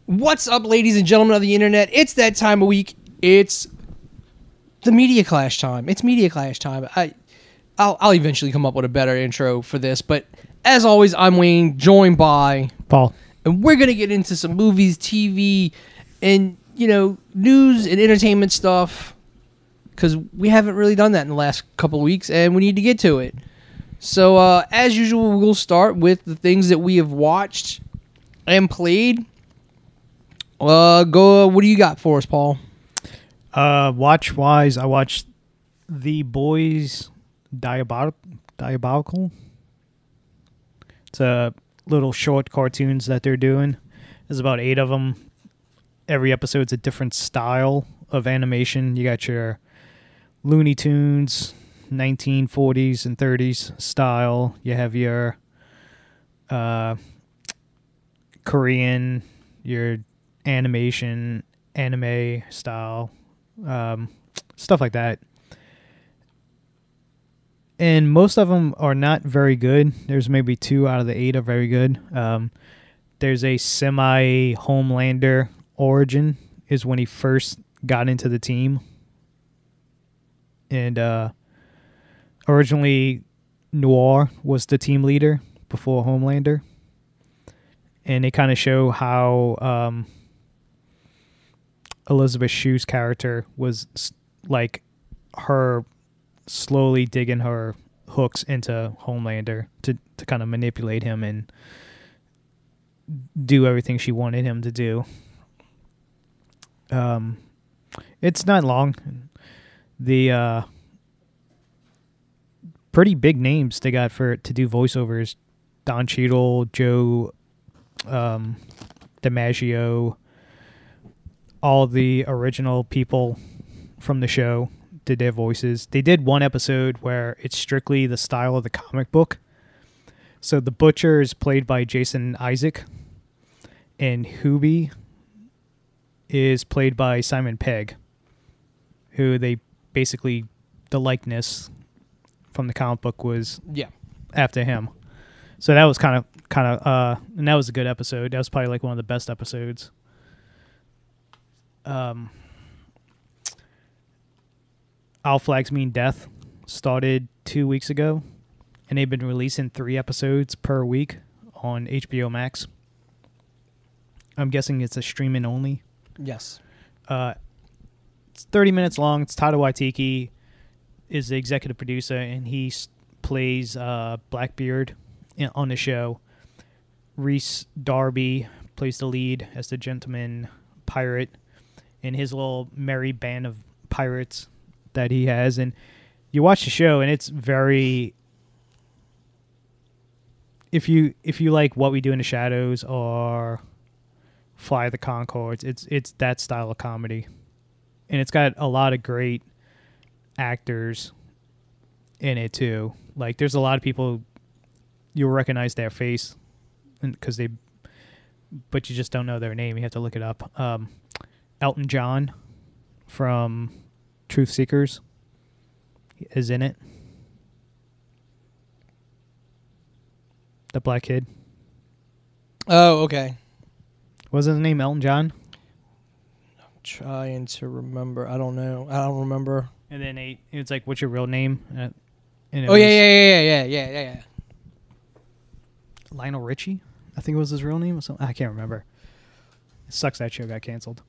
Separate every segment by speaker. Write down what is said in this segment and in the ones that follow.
Speaker 1: What's up, ladies and gentlemen of the internet? It's that time of week. It's the Media Clash time. It's Media Clash time. I'll eventually come up with a better intro for this, but as always, I'm Wayne, joined by
Speaker 2: Paul.
Speaker 1: And we're gonna get into some movies, TV, and news and entertainment stuff, because we haven't really done that in the last couple of weeks, and we need to get to it. So, as usual, we'll start with the things that we have watched and played. Go. What do you got for us, Paul?
Speaker 2: Watch wise, I watched The Boys Diabolical. It's a little short cartoons that they're doing. There's about 8 of them. Every episode's a different style of animation. You got your Looney Tunes, 1940s and 30s style. You have your Korean, your anime style, stuff like that. And most of them are not very good. There's maybe 2 out of the 8 are very good. There's a semi-Homelander origin is when he first got into the team. And originally Noir was the team leader before Homelander. And they kind of show how Elizabeth Shue's character was like her slowly digging her hooks into Homelander to kind of manipulate him and do everything she wanted him to do. It's not long. The pretty big names they got to do voiceovers: Don Cheadle, Joe DiMaggio, all the original people from the show did their voices. They did one episode where it's strictly the style of the comic book. So the Butcher is played by Jason Isaac, and Hubie is played by Simon Pegg, who they basically, the likeness from the comic book was after him. So that was kind of, and that was a good episode. That was probably like one of the best episodes. All Flags Mean Death started 2 weeks ago, and they've been releasing 3 episodes per week on HBO Max. I'm guessing it's a streaming only.
Speaker 1: Yes.
Speaker 2: It's 30 minutes long. It's Taika Waititi is the executive producer, and he plays Blackbeard on the show. Reese Darby plays the lead as the gentleman pirate in his little merry band of pirates that he has. And you watch the show, and it's very... If you like What We Do in the Shadows or Fly the Conchords, it's that style of comedy. And it's got a lot of great actors in it too. Like, there's a lot of people you'll recognize their face, but you just don't know their name. You have to look it up. Elton John from Truth Seekers is in it. The black kid.
Speaker 1: Oh, okay.
Speaker 2: Wasn't his name Elton John?
Speaker 1: I'm trying to remember. I don't know. I don't remember.
Speaker 2: And then it's like, what's your real name?
Speaker 1: Yeah.
Speaker 2: Lionel Richie, I think it was his real name or something. I can't remember. It sucks that show got canceled.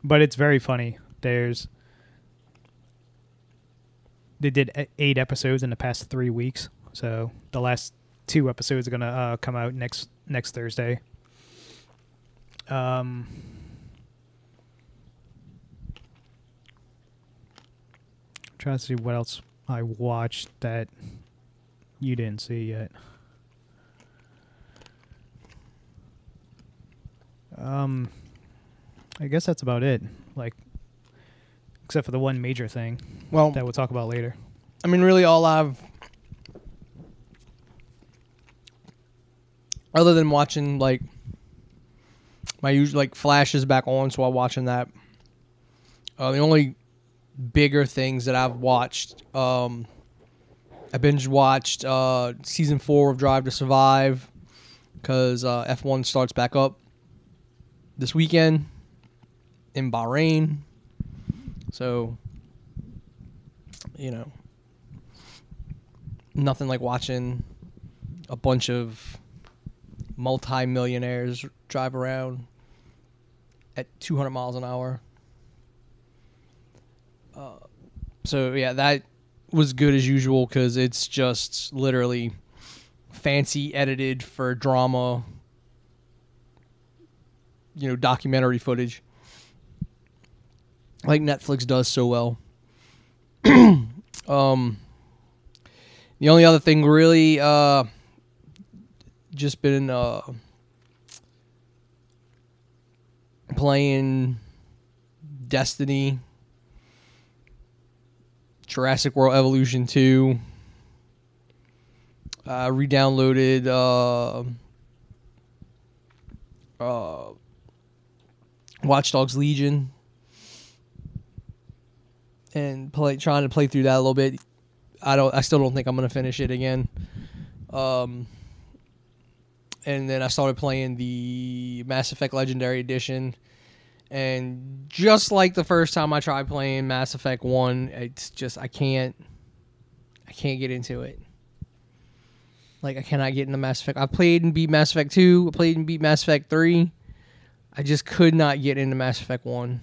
Speaker 2: But it's very funny. They did 8 episodes in the past 3 weeks. So the last 2 episodes are gonna come out next Thursday. Trying to see what else I watched that you didn't see yet. I guess that's about it. Like, except for the one major thing that we'll talk about later.
Speaker 1: I mean, really, all I've, other than watching like my usual flashes back on, so while watching that, the only bigger things that I've watched, I binge watched season 4 of Drive to Survive. because F1 starts back up this weekend in Bahrain. So, you know, nothing like watching a bunch of multi-millionaires drive around at 200 miles an hour. So, yeah, that was good as usual because it's just literally fancy edited for drama, you know, documentary footage like Netflix does so well. The only other thing really just been playing Destiny, Jurassic World Evolution 2. Re-downloaded Watch Dogs Legion and trying to play through that a little bit. I still don't think I'm gonna finish it again. And then I started playing the Mass Effect Legendary Edition, and just like the first time I tried playing Mass Effect 1, it's just I can't get into it. Like, I cannot get into Mass Effect. I played and beat Mass Effect 2. I played and beat Mass Effect 3. I just could not get into Mass Effect 1.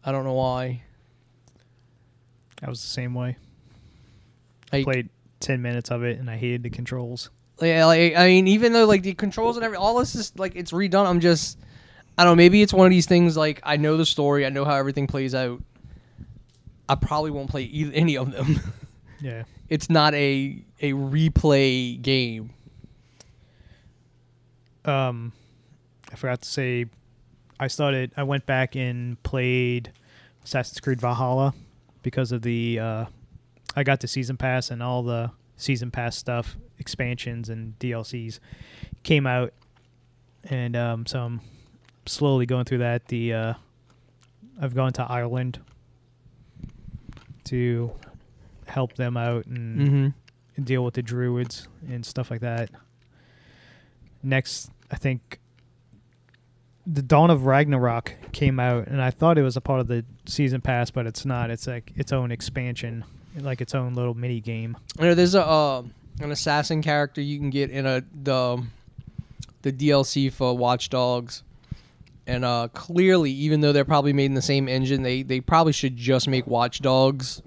Speaker 1: I don't know why.
Speaker 2: I was the same way. I played 10 minutes of it, and I hated the controls.
Speaker 1: Yeah, like, I mean, even though, like, the controls and all this is, like, it's redone, I'm just... I don't know, maybe it's one of these things, like, I know the story, I know how everything plays out. I probably won't play any of them.
Speaker 2: Yeah.
Speaker 1: It's not a replay game.
Speaker 2: I forgot to say, I went back and played Assassin's Creed Valhalla because of the, I got the Season Pass, and all the Season Pass stuff, expansions and DLCs came out, and so I'm slowly going through that. I've gone to Ireland to help them out and deal with the druids and stuff like that. Next, I think the Dawn of Ragnarok came out, and I thought it was a part of the Season Pass, but it's not. It's like its own expansion, like its own little mini game.
Speaker 1: You know, there's an assassin character you can get in the DLC for Watch Dogs, and clearly, even though they're probably made in the same engine, they probably should just make Watch Dogs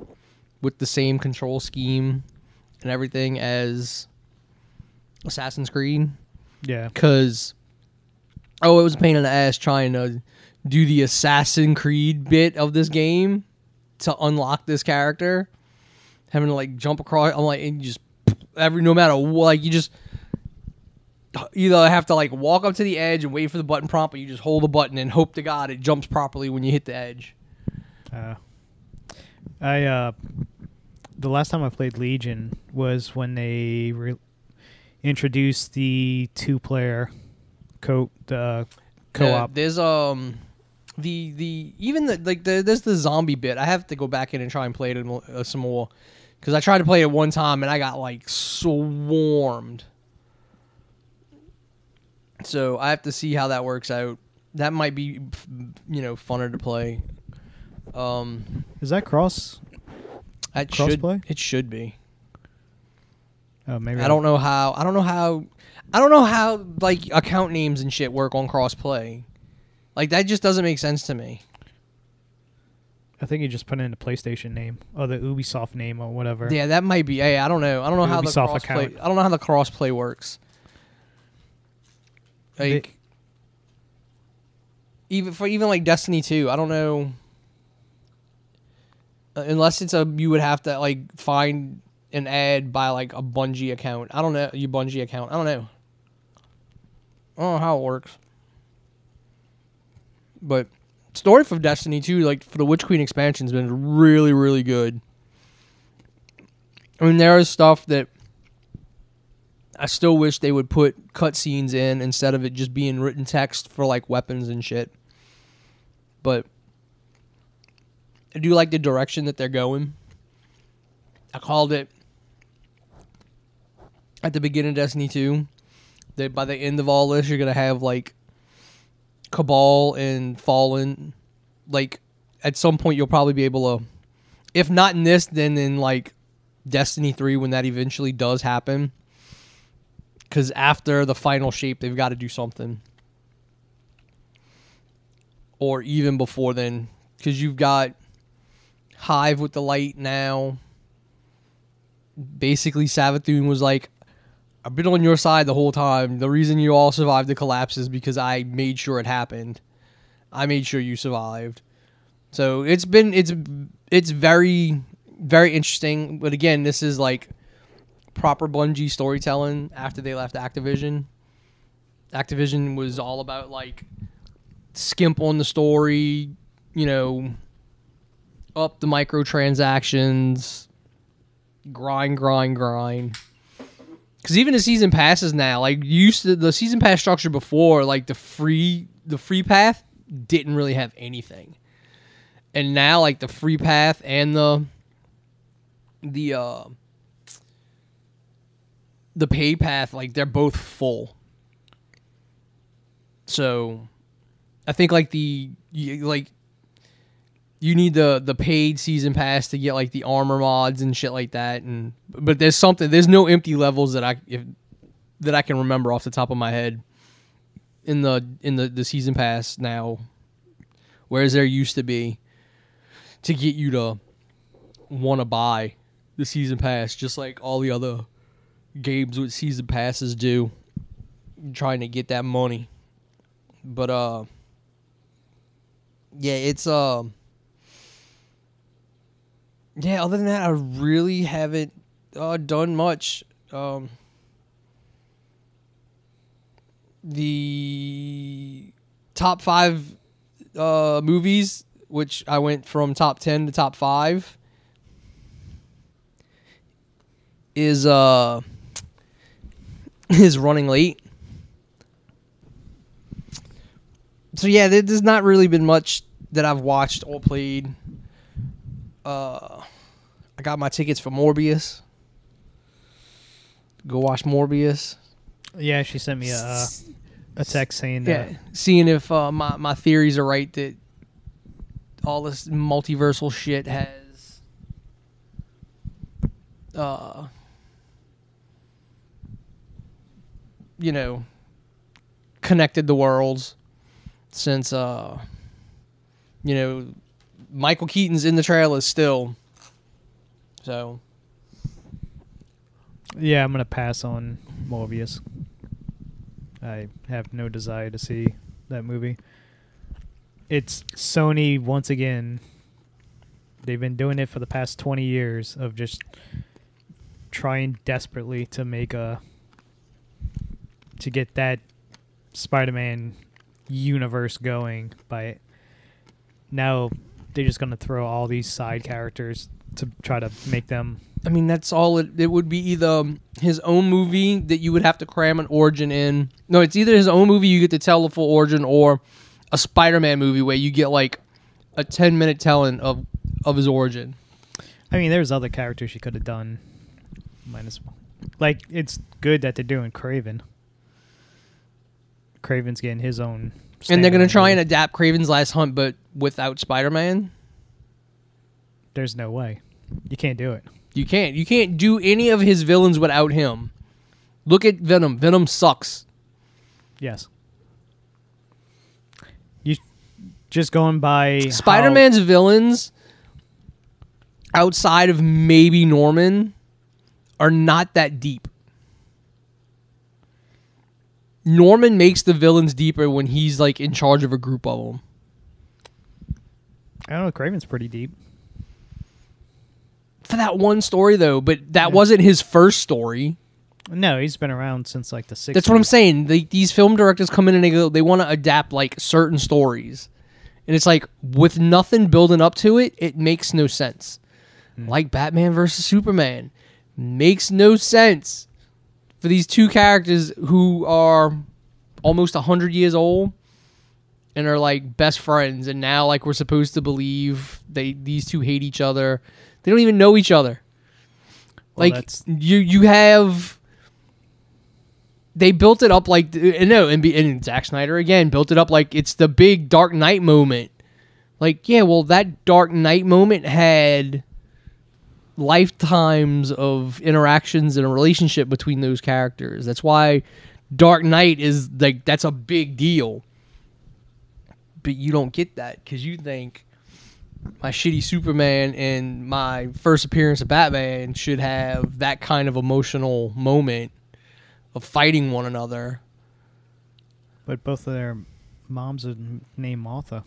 Speaker 1: with the same control scheme and everything as Assassin's Creed.
Speaker 2: Yeah,
Speaker 1: because it was a pain in the ass trying to do the Assassin's Creed bit of this game to unlock this character, having to like jump across. I'm like, and you just no matter what, like you just either have to like walk up to the edge and wait for the button prompt, or you just hold the button and hope to God it jumps properly when you hit the edge.
Speaker 2: The last time I played Legion was when they introduced the 2-player co-op.
Speaker 1: There's there's the zombie bit. I have to go back in and try and play it some more, because I tried to play it one time and I got like swarmed. So I have to see how that works out. That might be, funner to play.
Speaker 2: Is that cross play?
Speaker 1: It should be.
Speaker 2: Oh, maybe
Speaker 1: I don't know how like account names and shit work on cross play. Like, that just doesn't make sense to me.
Speaker 2: I think you just put in the PlayStation name or the Ubisoft name or whatever.
Speaker 1: Yeah, that might be. Hey, I don't know. I don't know how the cross play. I don't know how the cross play works. Like, even like Destiny 2, I don't know. Unless you would have to like find an ad by like a Bungie account. I don't know. Your Bungie account. I don't know. I don't know how it works. But story for Destiny 2, like for the Witch Queen expansion, has been really, really good. I mean, there is stuff that I still wish they would put cutscenes in instead of it just being written text for like weapons and shit. But I do like the direction that they're going. I called it at the beginning of Destiny 2. that by the end of all this, you're gonna have like Cabal and Fallen. Like at some point, you'll probably be able to, if not in this, then in like Destiny 3 when that eventually does happen. Because after the final shape, they've got to do something. Or even before then. Because you've got Hive with the light now. Basically, Savathun was like, I've been on your side the whole time. The reason you all survived the collapse is because I made sure it happened. I made sure you survived. So it's very, very interesting. But again, this is like proper Bungie storytelling after they left Activision. Activision was all about like skimp on the story, you know, up the microtransactions, grind. Because even the season passes now, like used to the season pass structure before, like the free path didn't really have anything, and now like the free path and the paid path, like they're both full. So I think like you need the paid season pass to get like the armor mods and shit like that, but there's no empty levels that I can remember off the top of my head in the season pass now, whereas there used to be to get you to want to buy the season pass, just like all the other games with season passes do, trying to get that money. But yeah, it's yeah, other than that, I really haven't done much. The top 5 movies, which I went from top 10 to top 5, is Running Late. So yeah, there's not really been much that I've watched or played. I got my tickets for Morbius. Go watch Morbius.
Speaker 2: Yeah, she sent me a text saying that.
Speaker 1: Yeah, seeing if my theories are right that all this multiversal shit has you know, connected the worlds, since you know, Michael Keaton's in the trailers still. So
Speaker 2: yeah, I'm gonna pass on Morbius. I have no desire to see that movie. It's Sony once again. They've been doing it for the past 20 years of just trying desperately to get that Spider-Man universe going. By now, they're just going to throw all these side characters to try to make them.
Speaker 1: I mean, that's all it would be. Either his own movie that you would have to cram an origin in. No, it's either his own movie you get to tell the full origin, or a Spider-Man movie where you get like a 10-minute telling of his origin.
Speaker 2: I mean, there's other characters she could have done. Like, it's good that they're doing Kraven. Kraven's getting his own.
Speaker 1: And they're going to try and adapt Kraven's Last Hunt, but without Spider-Man?
Speaker 2: There's no way. You can't do it.
Speaker 1: You can't do any of his villains without him. Look at Venom. Venom sucks.
Speaker 2: Yes. You just going by
Speaker 1: Spider-Man's villains outside of maybe Norman are not that deep. Norman makes the villains deeper when he's like in charge of a group of them.
Speaker 2: I don't know. Kraven's pretty deep.
Speaker 1: For that one story, though, but that wasn't his first story.
Speaker 2: No, he's been around since like the 60s.
Speaker 1: That's what I'm saying. These film directors come in and they want to adapt like certain stories. And it's like, with nothing building up to it, it makes no sense. Like Batman versus Superman. Makes no sense for these two characters who are almost 100 years old and are like best friends. And now like we're supposed to believe these two hate each other. They don't even know each other. Well, like you have they built it up like and Zack Snyder again built it up like it's the big Dark Knight moment. Like, yeah, well, that Dark Knight moment had lifetimes of interactions and a relationship between those characters. That's why Dark Knight is like, that's a big deal. But you don't get that because you think my shitty Superman and my first appearance of Batman should have that kind of emotional moment of fighting one another.
Speaker 2: But both of their moms are named Martha.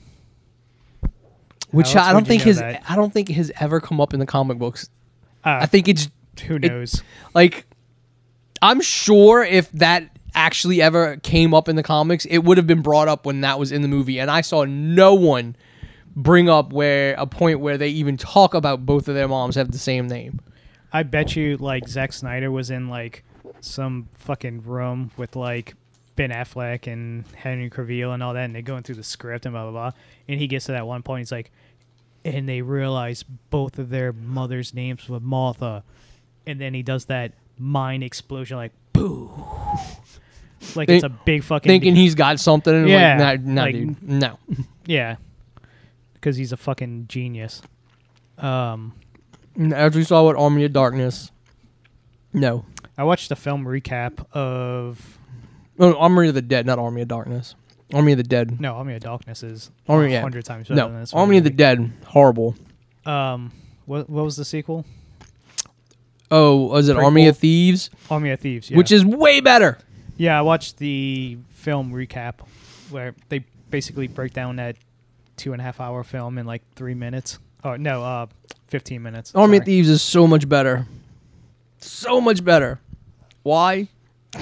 Speaker 1: Which
Speaker 2: Alex,
Speaker 1: I don't think
Speaker 2: that?
Speaker 1: has ever come up in the comic books. I think it's
Speaker 2: who knows.
Speaker 1: Like, I'm sure if that actually ever came up in the comics, it would have been brought up when that was in the movie, and I saw no one bring up a point where they even talk about both of their moms have the same name.
Speaker 2: I bet you, like, Zack Snyder was in, like, some fucking room with, like, Ben Affleck and Henry Cavill and all that, and they're going through the script and blah, blah, blah. And he gets to that one point, he's like, and they realize both of their mother's names were Martha. And then he does that mind explosion, like, boo. Like, it's a big fucking...
Speaker 1: Thinking he's got something. And
Speaker 2: yeah.
Speaker 1: Like, dude. No.
Speaker 2: Yeah. Because he's a fucking genius.
Speaker 1: As we saw with Army of Darkness. No.
Speaker 2: I watched a film recap of...
Speaker 1: Oh, Army of the Dead, not Army of Darkness. Army of the Dead.
Speaker 2: No, Army of Darkness is
Speaker 1: 100
Speaker 2: times better than this.
Speaker 1: Army of the Dead, horrible.
Speaker 2: What was the sequel?
Speaker 1: Oh, was it
Speaker 2: Prequel.
Speaker 1: Army of Thieves?
Speaker 2: Army of Thieves, yeah.
Speaker 1: Which is way better.
Speaker 2: Yeah, I watched the film recap where they basically break down that 2.5 hour film in like 3 minutes. Oh, no, 15 minutes.
Speaker 1: Army of
Speaker 2: Sorry.
Speaker 1: Thieves is so much better. So much better. Why?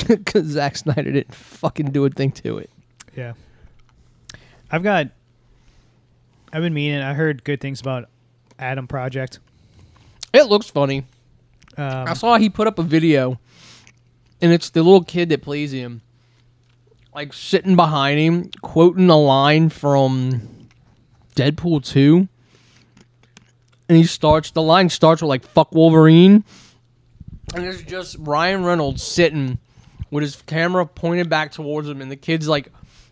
Speaker 1: Because Zack Snyder didn't fucking do a thing to it.
Speaker 2: Yeah. I've been meaning, I heard good things about Adam Project.
Speaker 1: It looks funny. I saw he put up a video, and it's the little kid that plays him, like sitting behind him, quoting a line from Deadpool 2. And the line starts with like, fuck Wolverine. And it's just Ryan Reynolds sitting with his camera pointed back towards him, and the kid's like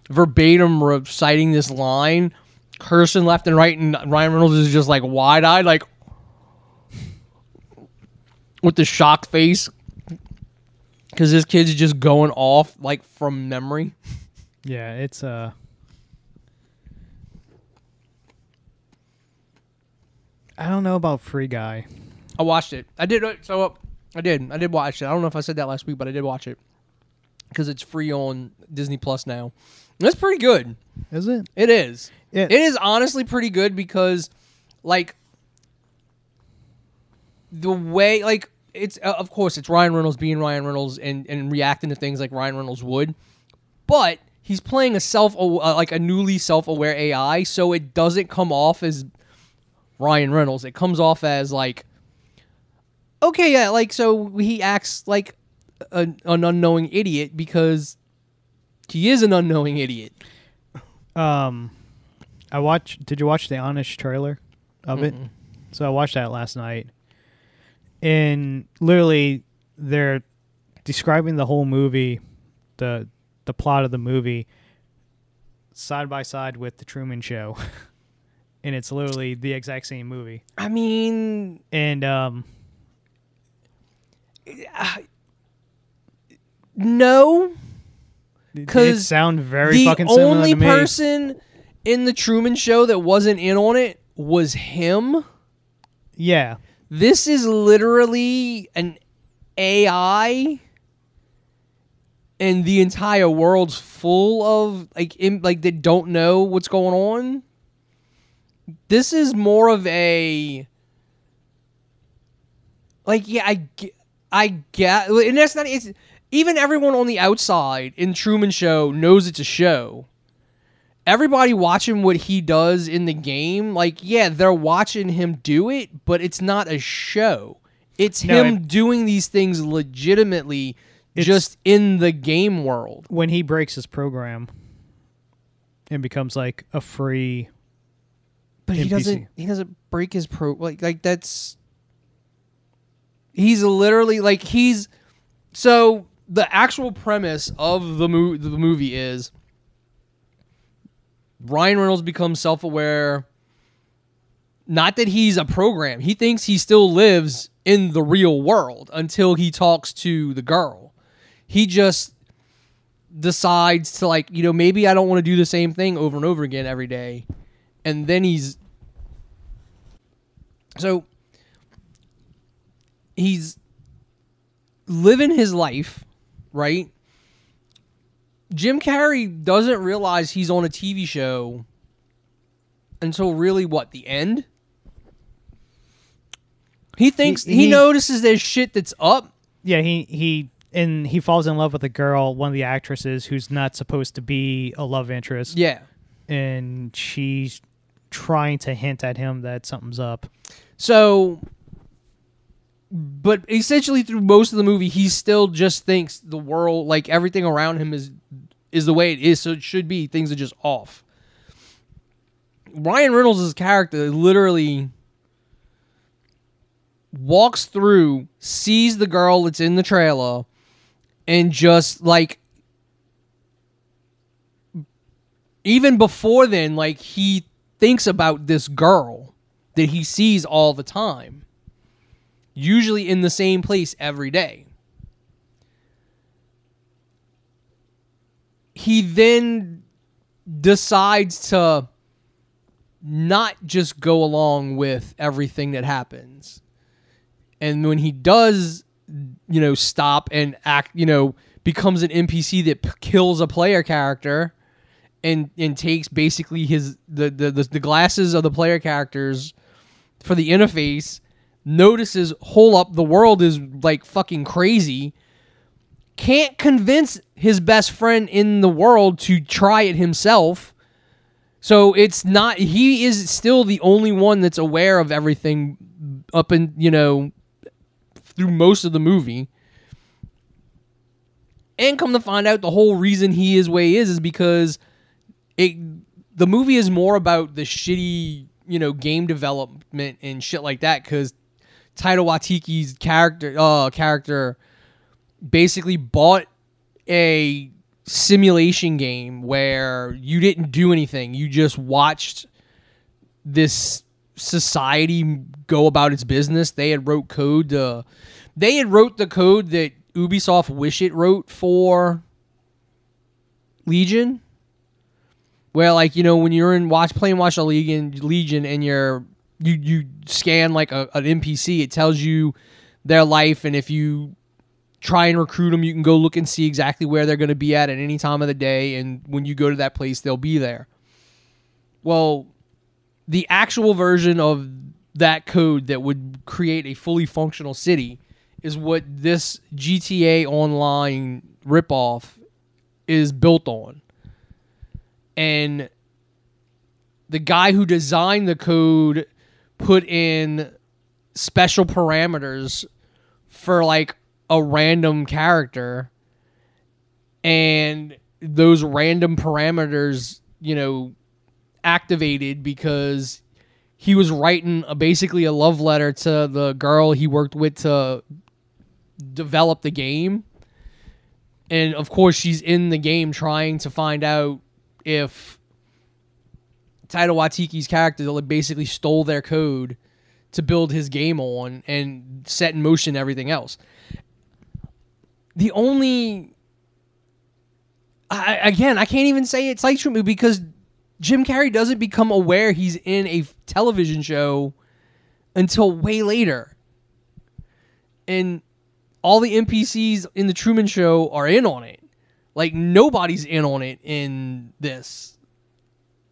Speaker 1: verbatim reciting this line, cursing left and right, and Ryan Reynolds is just like wide-eyed, like with the shocked face, because this kid's just going off like from memory.
Speaker 2: Yeah, it's I don't know about Free Guy.
Speaker 1: I watched it. I did watch it. I don't know if I said that last week, but I did watch it because it's free on Disney Plus now. That's pretty good.
Speaker 2: Is it?
Speaker 1: It is.
Speaker 2: Yeah.
Speaker 1: It is honestly pretty good because, like, the way, like, it's of course it's Ryan Reynolds being Ryan Reynolds and reacting to things like Ryan Reynolds would, but he's playing a newly self-aware AI, so it doesn't come off as Ryan Reynolds. It comes off as like, okay, yeah, like, so he acts like an unknowing idiot because he is an unknowing idiot.
Speaker 2: Did you watch the Honest trailer of it? So I watched that last night. And literally they're describing the whole movie, the plot of the movie, side by side with The Truman Show. And it's literally the exact same movie.
Speaker 1: I mean,
Speaker 2: and
Speaker 1: no, because
Speaker 2: it sound very fucking similar to me.
Speaker 1: The only person in The Truman Show that wasn't in on it was him.
Speaker 2: Yeah.
Speaker 1: This is literally an AI, and the entire world's full of like they don't know what's going on. This is more of a I get, and that's not. It's even everyone on the outside in Truman Show knows it's a show. Everybody watching what he does in the game, they're watching him do it, but it's not a show. It's him doing these things legitimately just in the game world.
Speaker 2: When he breaks his program and becomes like a free
Speaker 1: But
Speaker 2: NPC.
Speaker 1: he doesn't break his that's he's literally so the actual premise of the movie is Ryan Reynolds becomes self-aware. Not that he's a program. He thinks he still lives in the real world until he talks to the girl. He just decides to, like, you know, maybe I don't want to do the same thing over and over again every day. And then he's living his life, right? Jim Carrey doesn't realize he's on a TV show until really, what, the end? He thinks he notices there's shit that's up.
Speaker 2: Yeah, he falls in love with a girl, one of the actresses who's not supposed to be a love interest.
Speaker 1: Yeah.
Speaker 2: And she's trying to hint at him that something's up.
Speaker 1: So, but essentially through most of the movie, he still just thinks the world, like everything around him is the way it is, so it should be. Things are just off. Ryan Reynolds' character literally walks through, sees the girl that's in the trailer, and just, like, even before then, like, he thinks about this girl that he sees all the time, usually in the same place every day. He then decides to not just go along with everything that happens. And when he does, you know, stop and act, you know, becomes an NPC that kills a player character and takes basically the glasses of the player characters for the interface, notices, hold up, the world is like fucking crazy, can't convince his best friend in the world to try it himself. So it's not, he is still the only one that's aware of everything up in, you know, through most of the movie. And come to find out, the whole reason he is where he is because the movie is more about the shitty, you know, game development and shit like that, because Taika Waititi's character basically bought a simulation game where you didn't do anything. You just watched this society go about its business. They had wrote the code that Ubisoft wish it wrote for Legion, where, like, you know, when you're playing Watch the Legion and you scan like an NPC, it tells you their life, and if you try and recruit them, you can go look and see exactly where they're going to be at any time of the day, and when you go to that place, they'll be there. Well, the actual version of that code that would create a fully functional city is what this GTA Online ripoff is built on. And the guy who designed the code put in special parameters for, like, a random character, and those random parameters, you know, activated because he was writing basically a love letter to the girl he worked with to develop the game. And of course she's in the game trying to find out if Taika Waititi's character basically stole their code to build his game on and set in motion everything else. The only... I can't even say it's like movie because Jim Carrey doesn't become aware he's in a television show until way later. And all the NPCs in the Truman Show are in on it. Like, nobody's in on it in this.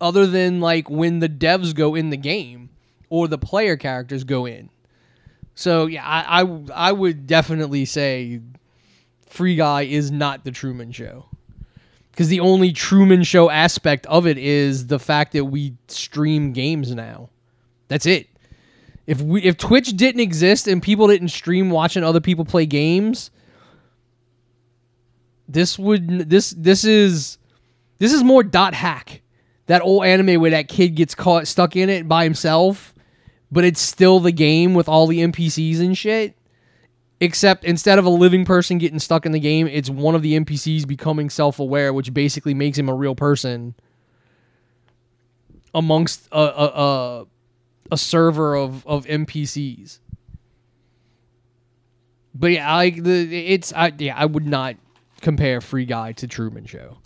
Speaker 1: Other than, like, when the devs go in the game or the player characters go in. So, yeah, I would definitely say Free Guy is not the Truman Show. Because the only Truman Show aspect of it is the fact that we stream games now. That's it. If Twitch didn't exist and people didn't stream watching other people play games, this is more Dot Hack, that old anime where that kid gets stuck in it by himself, but it's still the game with all the NPCs and shit. Except instead of a living person getting stuck in the game, it's one of the NPCs becoming self-aware, which basically makes him a real person amongst a server of NPCs. But yeah, I would not compare Free Guy to Truman Show,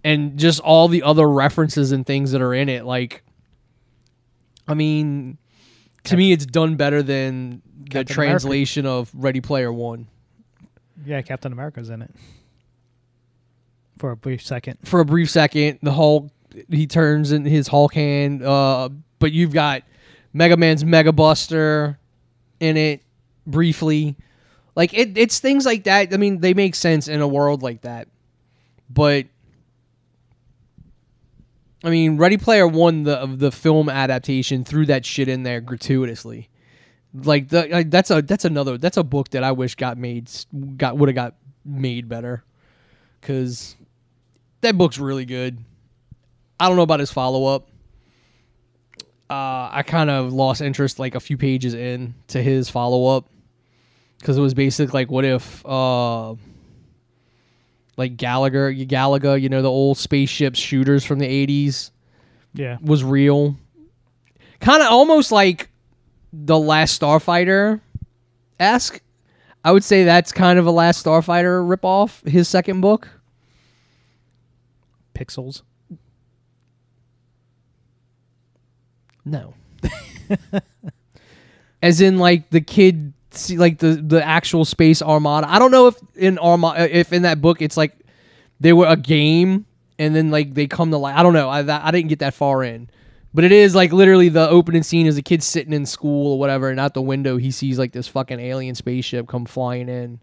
Speaker 1: and just all the other references and things that are in it. Like, I mean, to me, it's done better than the translation of Ready Player One.
Speaker 2: Yeah, Captain America's in it for a brief second.
Speaker 1: The Hulk, he turns in his Hulk hand. But you've got Mega Man's Mega Buster in it briefly. Like, it's things like that. I mean, they make sense in a world like that. But I mean, Ready Player One, the film adaptation, threw that shit in there gratuitously. Like, that's a book that I wish would have got made better, because that book's really good. I don't know about his follow up. I kind of lost interest like a few pages in to his follow up, because it was basically like, what if like Galaga, the old spaceship shooters from the 80s, was real. Kind of almost like The Last Starfighter-esque. I would say that's kind of a Last Starfighter ripoff, his second book.
Speaker 2: Pixels? No.
Speaker 1: As in, like, the kid... See, like the actual space armada. I don't know if in that book it's like they were a game and then like they come to life. I don't know. I didn't get that far in, but it is like literally the opening scene is a kid sitting in school or whatever, and out the window he sees like this fucking alien spaceship come flying in,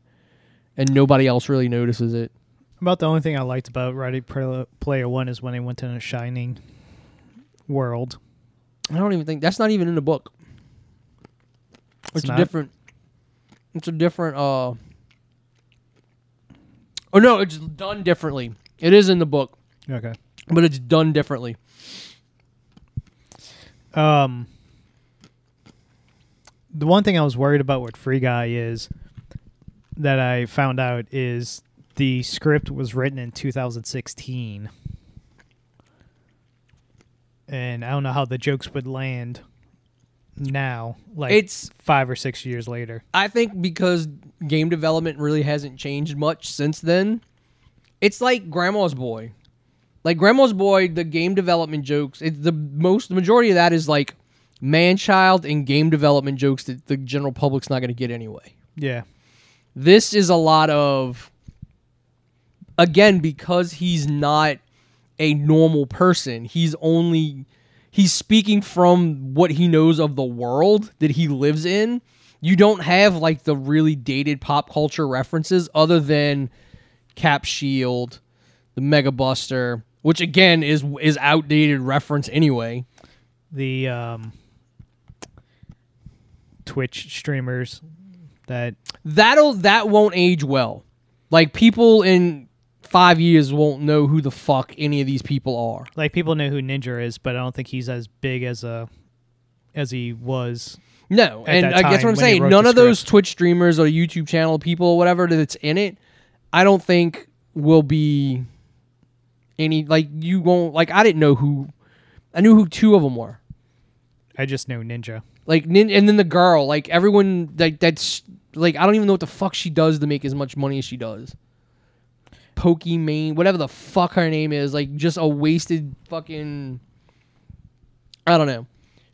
Speaker 1: and nobody else really notices it.
Speaker 2: About the only thing I liked about Ready Player One is when they went to the Shining world.
Speaker 1: I don't even think that's not even in the book. It's different. It's a different, oh no, it's done differently. It is in the book.
Speaker 2: Okay.
Speaker 1: But it's done differently.
Speaker 2: The one thing I was worried about with Free Guy is that I found out is the script was written in 2016. And I don't know how the jokes would land now, like it's 5 or 6 years later.
Speaker 1: I think because game development really hasn't changed much since then. It's like Grandma's Boy. Like Grandma's Boy, the game development jokes, the majority of that is like man-child and game development jokes that the general public's not going to get anyway.
Speaker 2: Yeah.
Speaker 1: This is a lot of, again, because he's not a normal person, he's speaking from what he knows of the world that he lives in. You don't have like the really dated pop culture references other than Cap Shield, the Mega Buster, which again is outdated reference anyway.
Speaker 2: The Twitch streamers that
Speaker 1: won't age well. Like, people in 5 years won't know who the fuck any of these people are.
Speaker 2: Like, people know who Ninja is, but I don't think he's as big as he was.
Speaker 1: No, and I guess what I'm saying, none of those Twitch streamers or YouTube channel people or whatever that's in it, I don't think will be any, like, you won't, like, I didn't know who, I knew who two of them were.
Speaker 2: I just know Ninja.
Speaker 1: Like, and then the girl, like, everyone, like, that's, like, I don't even know what the fuck she does to make as much money as she does. Pokimane, whatever the fuck her name is, like, just a wasted fucking, I don't know.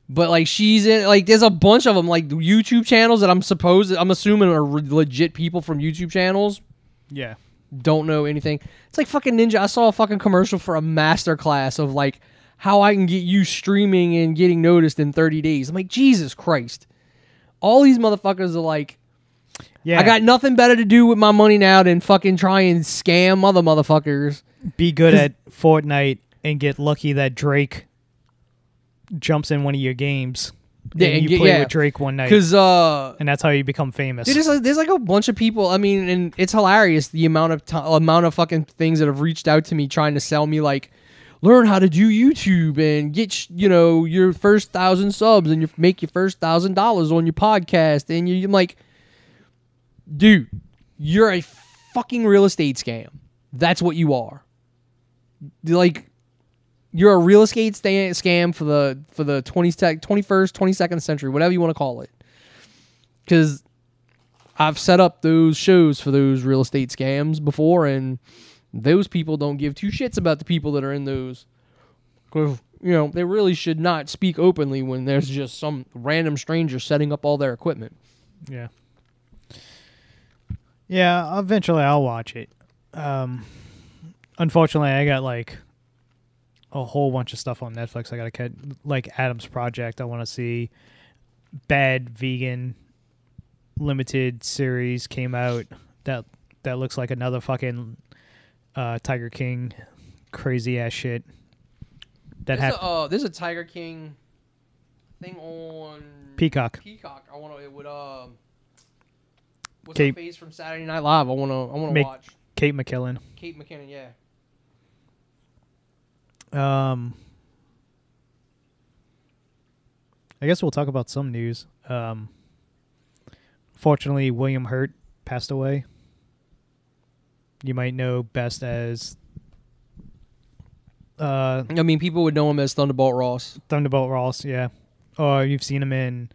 Speaker 1: But, like, she's in, like, there's a bunch of them, like, YouTube channels that I'm assuming are legit people from YouTube channels.
Speaker 2: Yeah.
Speaker 1: Don't know anything. It's like fucking Ninja. I saw a fucking commercial for a master class of, like, how I can get you streaming and getting noticed in 30 days. I'm like, Jesus Christ. All these motherfuckers are like, yeah, I got nothing better to do with my money now than fucking try and scam other motherfuckers.
Speaker 2: Be good at Fortnite and get lucky that Drake jumps in one of your games. Yeah, and you play with Drake one night. And that's how you become famous.
Speaker 1: Dude, there's like a bunch of people. I mean, and it's hilarious the amount of fucking things that have reached out to me trying to sell me, like, learn how to do YouTube and get, your first 1,000 subs and you make your first $1,000 on your podcast. And I'm like, dude, you're a fucking real estate scam. That's what you are. Like, you're a real estate scam for the 21st, 22nd century, whatever you want to call it. Because I've set up those shows for those real estate scams before, and those people don't give two shits about the people that are in those. You know, they really should not speak openly when there's just some random stranger setting up all their equipment.
Speaker 2: Yeah. Yeah, eventually I'll watch it. Unfortunately, I got like a whole bunch of stuff on Netflix. I got to catch, like Adam's Project. I want to see. Bad Vegan limited series came out that looks like another fucking Tiger King crazy ass shit.
Speaker 1: There's a Tiger King thing on
Speaker 2: Peacock.
Speaker 1: I want to. It would what's her face from Saturday Night Live? I want to watch.
Speaker 2: Kate McKinnon.
Speaker 1: Kate McKinnon, yeah.
Speaker 2: I guess we'll talk about some news. Fortunately, William Hurt passed away. You might know best as...
Speaker 1: I mean, people would know him as Thunderbolt Ross.
Speaker 2: Thunderbolt Ross, yeah. Or you've seen him in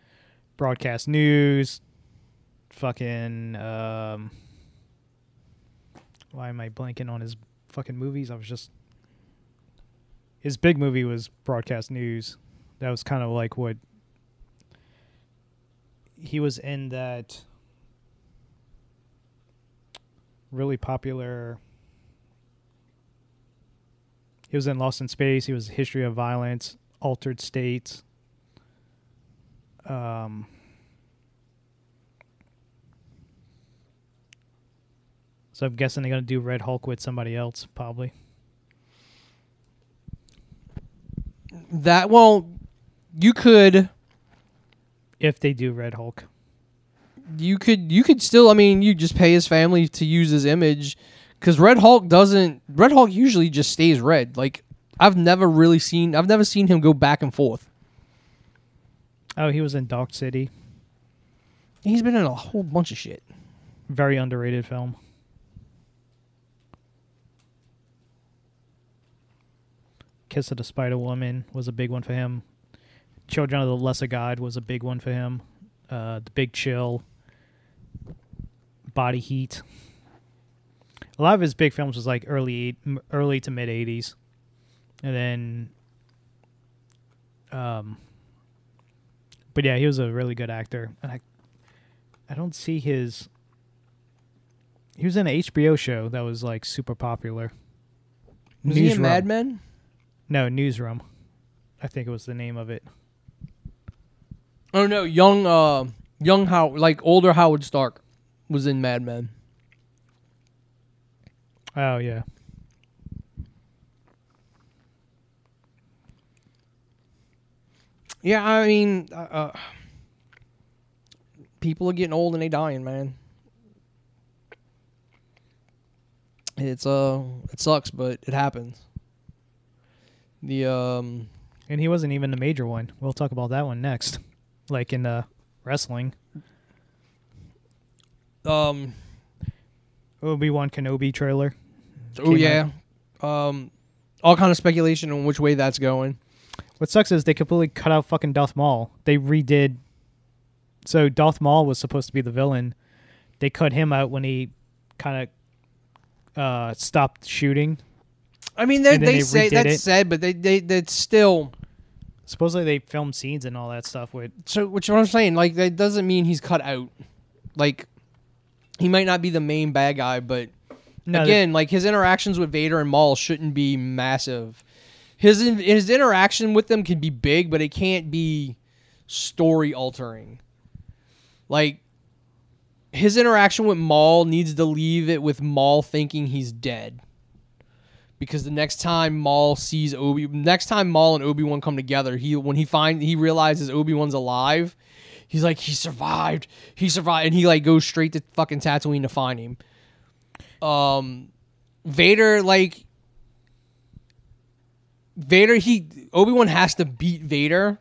Speaker 2: broadcast news. Fucking... why am I blanking on his fucking movies? His big movie was broadcast news. That was kind of like what... He was in that really popular... He was in Lost in Space. He was History of Violence, Altered States. So I'm guessing they're going to do Red Hulk with somebody else, probably.
Speaker 1: You could...
Speaker 2: If they do Red Hulk.
Speaker 1: You could still, I mean, you just pay his family to use his image, because Red Hulk usually just stays red. Like, I've never seen him go back and forth.
Speaker 2: Oh, he was in Dark City.
Speaker 1: He's been in a whole bunch of shit.
Speaker 2: Very underrated film. Kiss of the Spider Woman was a big one for him. Children of the Lesser God was a big one for him. The Big Chill. Body Heat. A lot of his big films was like early to mid 80s. And then but yeah, he was a really good actor. And I don't see his... He was in an HBO show that was like super popular.
Speaker 1: Was he in Mad Men?
Speaker 2: No, Newsroom. I think it was the name of it.
Speaker 1: Oh no, older Howard Stark was in Mad Men.
Speaker 2: Oh yeah.
Speaker 1: Yeah, I mean, people are getting old and they dying, man. It sucks, but it happens.
Speaker 2: And he wasn't even the major one. We'll talk about that one next. Like in wrestling. Obi-Wan Kenobi trailer.
Speaker 1: Oh yeah. All kind of speculation on which way that's going.
Speaker 2: What sucks is they completely cut out fucking Darth Maul. They redid. So Darth Maul was supposed to be the villain. They cut him out when he kind of stopped shooting.
Speaker 1: I mean, they say that's said, but that's still.
Speaker 2: Supposedly they filmed scenes and all that stuff with.
Speaker 1: So, which is what I'm saying. Like, that doesn't mean he's cut out. Like, he might not be the main bad guy, but no, again, like his interactions with Vader and Maul shouldn't be massive. His interaction with them can be big, but it can't be story altering. Like, his interaction with Maul needs to leave it with Maul thinking he's dead. Because the next time Maul and Obi-Wan come together, when he realizes Obi-Wan's alive, he's like, he survived, and he like goes straight to fucking Tatooine to find him. Obi-Wan has to beat Vader,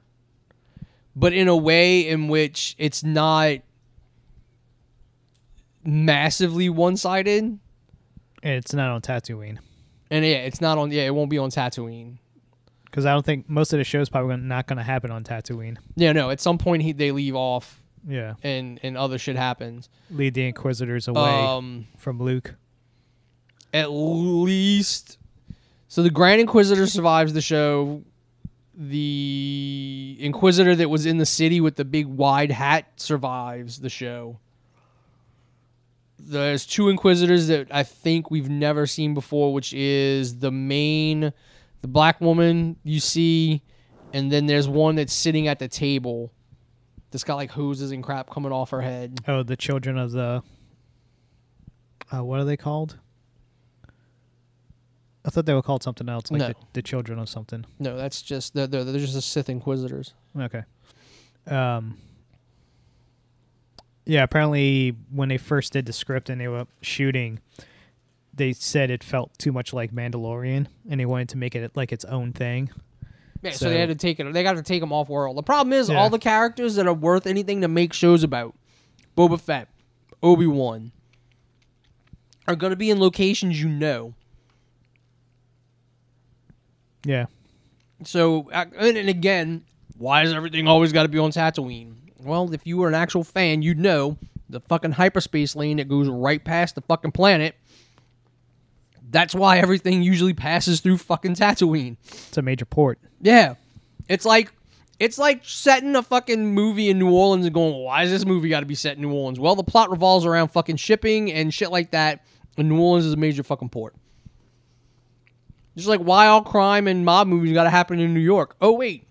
Speaker 1: but in a way in which it's not massively one-sided.
Speaker 2: And it's not on Tatooine.
Speaker 1: And yeah, it's not on. Yeah, it won't be on Tatooine.
Speaker 2: Because I don't think most of the show's probably not going to happen on Tatooine.
Speaker 1: Yeah, no. At some point, they leave off.
Speaker 2: Yeah.
Speaker 1: And other shit happens.
Speaker 2: Lead the Inquisitors away from Luke.
Speaker 1: At least. So the Grand Inquisitor survives the show. The Inquisitor that was in the city with the big wide hat survives the show. There's 2 Inquisitors that I think we've never seen before, which is the black woman you see, and then there's one that's sitting at the table that's got like hoses and crap coming off her head.
Speaker 2: Oh, the children of the... what are they called? I thought they were called something else, like the children of something.
Speaker 1: No, that's just... They're just the Sith Inquisitors.
Speaker 2: Okay. Yeah, apparently when they first did the script and they were shooting, they said it felt too much like Mandalorian, and they wanted to make it like its own thing.
Speaker 1: Yeah, so they had to take it. They got to take them off world. The problem is all the characters that are worth anything to make shows about, Boba Fett, Obi-Wan, are going to be in locations you know.
Speaker 2: Yeah.
Speaker 1: So, and again, why has everything always got to be on Tatooine? Well, if you were an actual fan, you'd know the fucking hyperspace lane that goes right past the fucking planet. That's why everything usually passes through fucking Tatooine.
Speaker 2: It's a major port.
Speaker 1: Yeah. It's like setting a fucking movie in New Orleans and going, why is this movie got to be set in New Orleans? Well, the plot revolves around fucking shipping and shit like that, and New Orleans is a major fucking port. Just like why all crime and mob movies got to happen in New York. Oh, wait.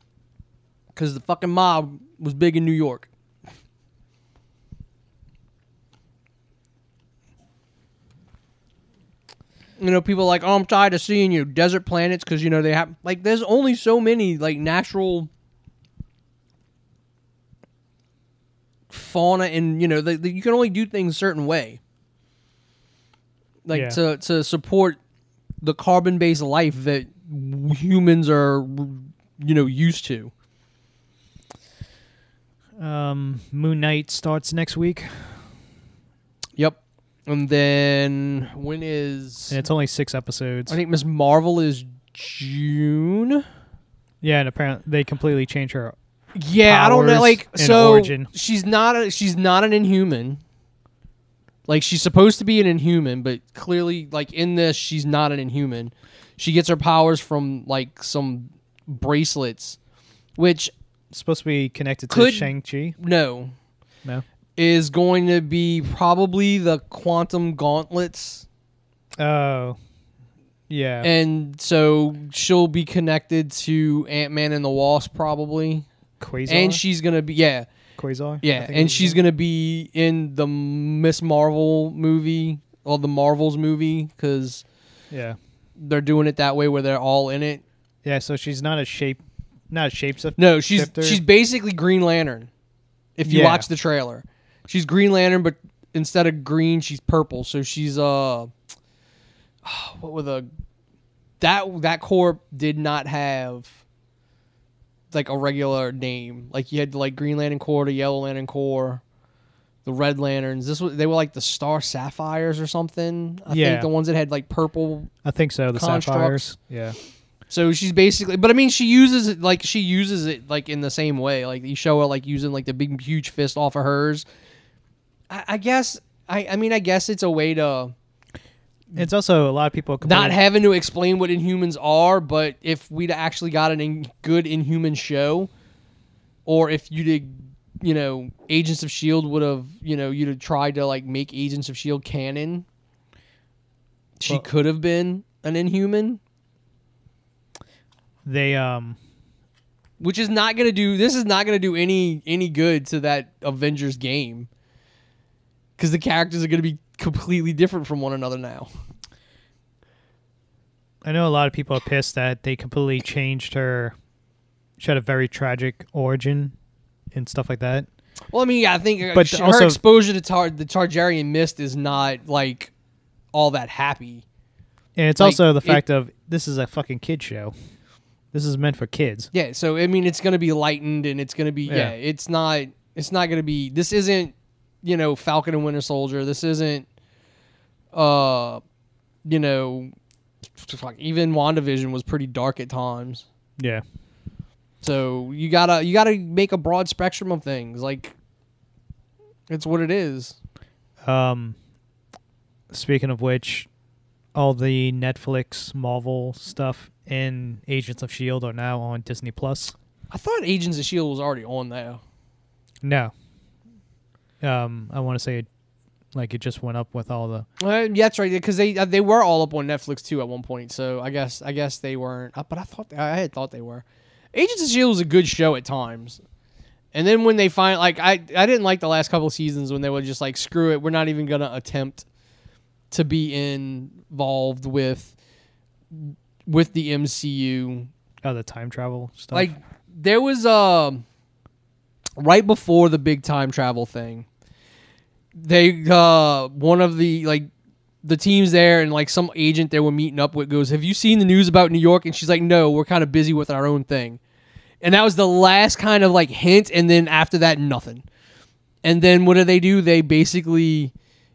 Speaker 1: Because the fucking mob was big in New York. You know, people are like, oh, I'm tired of seeing you. Desert planets, because, you know, they have... Like, there's only so many, like, natural fauna and, you know, you can only do things a certain way. Like, to support the carbon-based life that humans are, you know, used to.
Speaker 2: Moon Knight starts next week.
Speaker 1: Yep. And then when is...
Speaker 2: And it's only 6 episodes.
Speaker 1: I think Ms. Marvel is June.
Speaker 2: Yeah, and apparently they completely changed her.
Speaker 1: Yeah, I don't know. Like, so
Speaker 2: origin.
Speaker 1: she's not an Inhuman. Like, she's supposed to be an Inhuman, but clearly, like, in this, she's not an Inhuman. She gets her powers from, like, some bracelets, which...
Speaker 2: Supposed to be connected to Shang-Chi?
Speaker 1: No.
Speaker 2: No?
Speaker 1: Is going to be probably the quantum gauntlets.
Speaker 2: Oh. Yeah.
Speaker 1: And so she'll be connected to Ant-Man and the Wasp, probably.
Speaker 2: Quasar?
Speaker 1: And she's going to be... Yeah.
Speaker 2: Quasar?
Speaker 1: Yeah, and she's going to be in the Miss Marvel movie, or the Marvels movie, because they're doing it that way where they're all in it.
Speaker 2: Yeah, so she's not a shapeshifter.
Speaker 1: No, she's basically Green Lantern, if you watch the trailer. She's Green Lantern, but instead of green, she's purple. So she's what were that corp did not have like a regular name. Like you had like Green Lantern Corps, the Yellow Lantern Corps, the Red Lanterns. They were like the Star Sapphires or something. I think the ones that had like purple.
Speaker 2: I think so. The Sapphires. Yeah.
Speaker 1: So she's basically, but I mean, she uses it like in the same way. Like you show her like using like the big huge fist off of hers. I guess I guess it's a way to.
Speaker 2: It's also a lot of people
Speaker 1: not having to explain what Inhumans are, but if we'd actually got a good Inhuman show, or if you did, you know, Agents of S.H.I.E.L.D. would have, you know, you'd have tried to like make Agents of S.H.I.E.L.D. canon. She could have been an Inhuman.
Speaker 2: They
Speaker 1: which is not gonna do. This is not gonna do any good to that Avengers game, because the characters are gonna be completely different from one another now.
Speaker 2: I know a lot of people are pissed that they completely changed her. She had a very tragic origin and stuff like that.
Speaker 1: Well, I mean, yeah, I think
Speaker 2: but
Speaker 1: her exposure to the Targaryen mist is not like all that happy.
Speaker 2: And it's like, also the fact of this is a fucking kid show. This is meant for kids.
Speaker 1: Yeah, so I mean, it's going to be lightened, and it's going to be it's not going to be. This isn't Falcon and Winter Soldier. This isn't, you know, even WandaVision was pretty dark at times.
Speaker 2: Yeah.
Speaker 1: So you gotta make a broad spectrum of things. Like, it's what it is.
Speaker 2: Speaking of which, all the Netflix Marvel stuff and Agents of S.H.I.E.L.D. are now on Disney Plus.
Speaker 1: I thought Agents of S.H.I.E.L.D. was already on there.
Speaker 2: No. I want to say it just went up with all the...
Speaker 1: Yeah, that's right, because they were all up on Netflix too at one point. So I guess they weren't. But I had thought they were. Agents of S.H.I.E.L.D. was a good show at times. And then when they find, like, I didn't like the last couple of seasons when they were just like, screw it, we're not even gonna attempt to be involved with the MCU.
Speaker 2: Oh, the time travel stuff.
Speaker 1: Like, there was right before the big time travel thing, they one of the teams there and like some agent they were meeting up with goes, "Have you seen the news about New York?" And she's like, "No, we're kind of busy with our own thing." And that was the last kind of like hint, and then after that, nothing. And then what do? They basically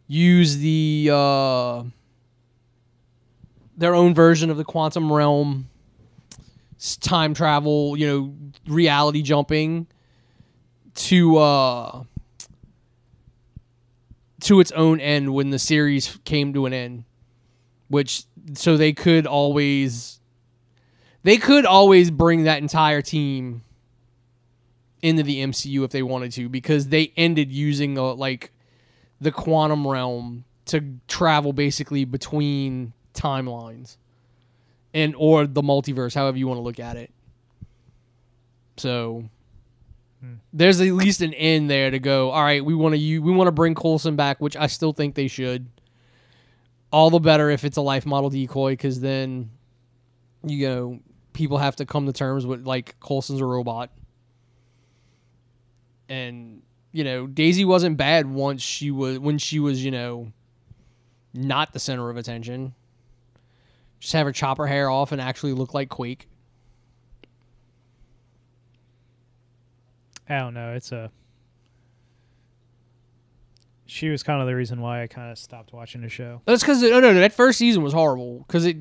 Speaker 1: use their own version of the quantum realm, time travel, reality jumping to its own end when the series came to an end. So they could always bring that entire team into the MCU if they wanted to, because they ended using the quantum realm to travel basically between timelines or the multiverse, however you want to look at it. So there's at least an end there to go, all right, we want to bring Coulson back, which I still think they should. All the better if it's a life model decoy, because then people have to come to terms with like Coulson's a robot. And Daisy wasn't bad when she was not the center of attention. Just have her chop her hair off and actually look like Quake.
Speaker 2: I don't know. She was kind of the reason why I kind of stopped watching the show.
Speaker 1: That's because no, that first season was horrible. Because it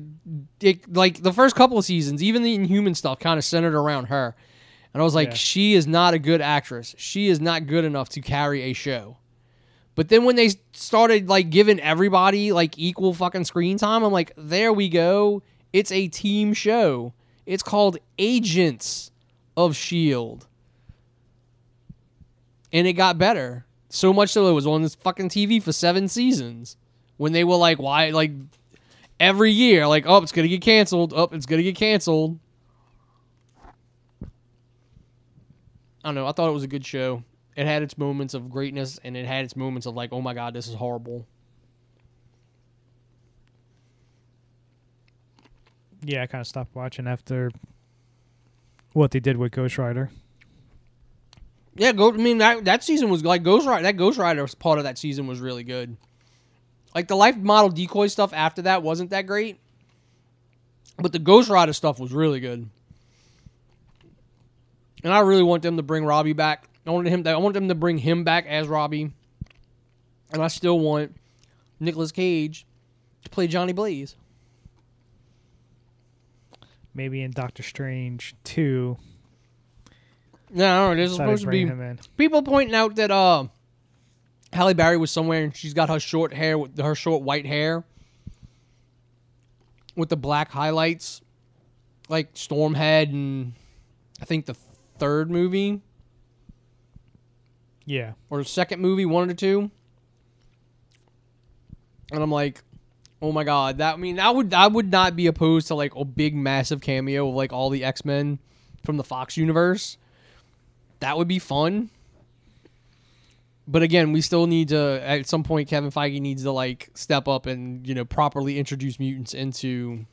Speaker 1: like the first couple of seasons, even the Inhuman stuff kind of centered around her. And I was like, She is not a good actress. She is not good enough to carry a show. But then when they started like giving everybody like equal fucking screen time, I'm like, there we go. It's a team show. It's called Agents of S.H.I.E.L.D. And it got better. So much so it was on this fucking TV for 7 seasons. When they were like, why, like, every year, like, oh, it's going to get canceled. Oh, it's going to get canceled. I don't know. I thought it was a good show. It had its moments of greatness, and it had its moments of like, oh my God, this is horrible.
Speaker 2: Yeah, I kind of stopped watching after what they did with Ghost Rider.
Speaker 1: Yeah, that season was like Ghost Rider. That Ghost Rider part of that season was really good. Like the life model decoy stuff after that wasn't that great, but the Ghost Rider stuff was really good. And I really want them to bring Robbie back. I want them to bring him back as Robbie, and I still want Nicolas Cage to play Johnny Blaze.
Speaker 2: Maybe in Doctor Strange 2.
Speaker 1: No, this is supposed to be people pointing out that Halle Berry was somewhere and she's got her short hair with her short white hair with the black highlights, like Storm had in I think the third movie.
Speaker 2: Yeah.
Speaker 1: Or the second movie, 1 or 2. And I'm like, oh my God, I would not be opposed to like a big massive cameo of like all the X-Men from the Fox universe. That would be fun. But again, we still need to, at some point, Kevin Feige needs to like step up and, properly introduce mutants into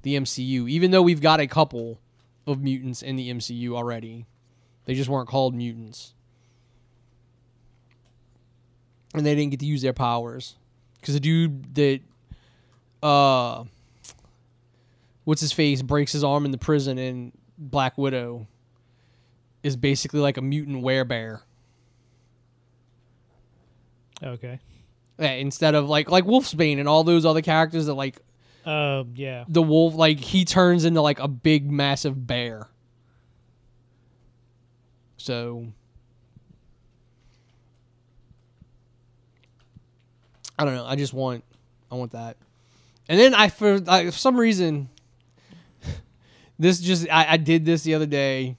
Speaker 1: the MCU. Even though we've got a couple of mutants in the MCU already. They just weren't called mutants. And they didn't get to use their powers. Because the dude that, what's his face, breaks his arm in the prison in Black Widow is basically like a mutant werebear.
Speaker 2: Okay.
Speaker 1: Yeah, instead of like Wolfsbane and all those other characters that like
Speaker 2: Yeah.
Speaker 1: the wolf, like he turns into like a big massive bear. So I don't know. I want that. And then for some reason, I did this the other day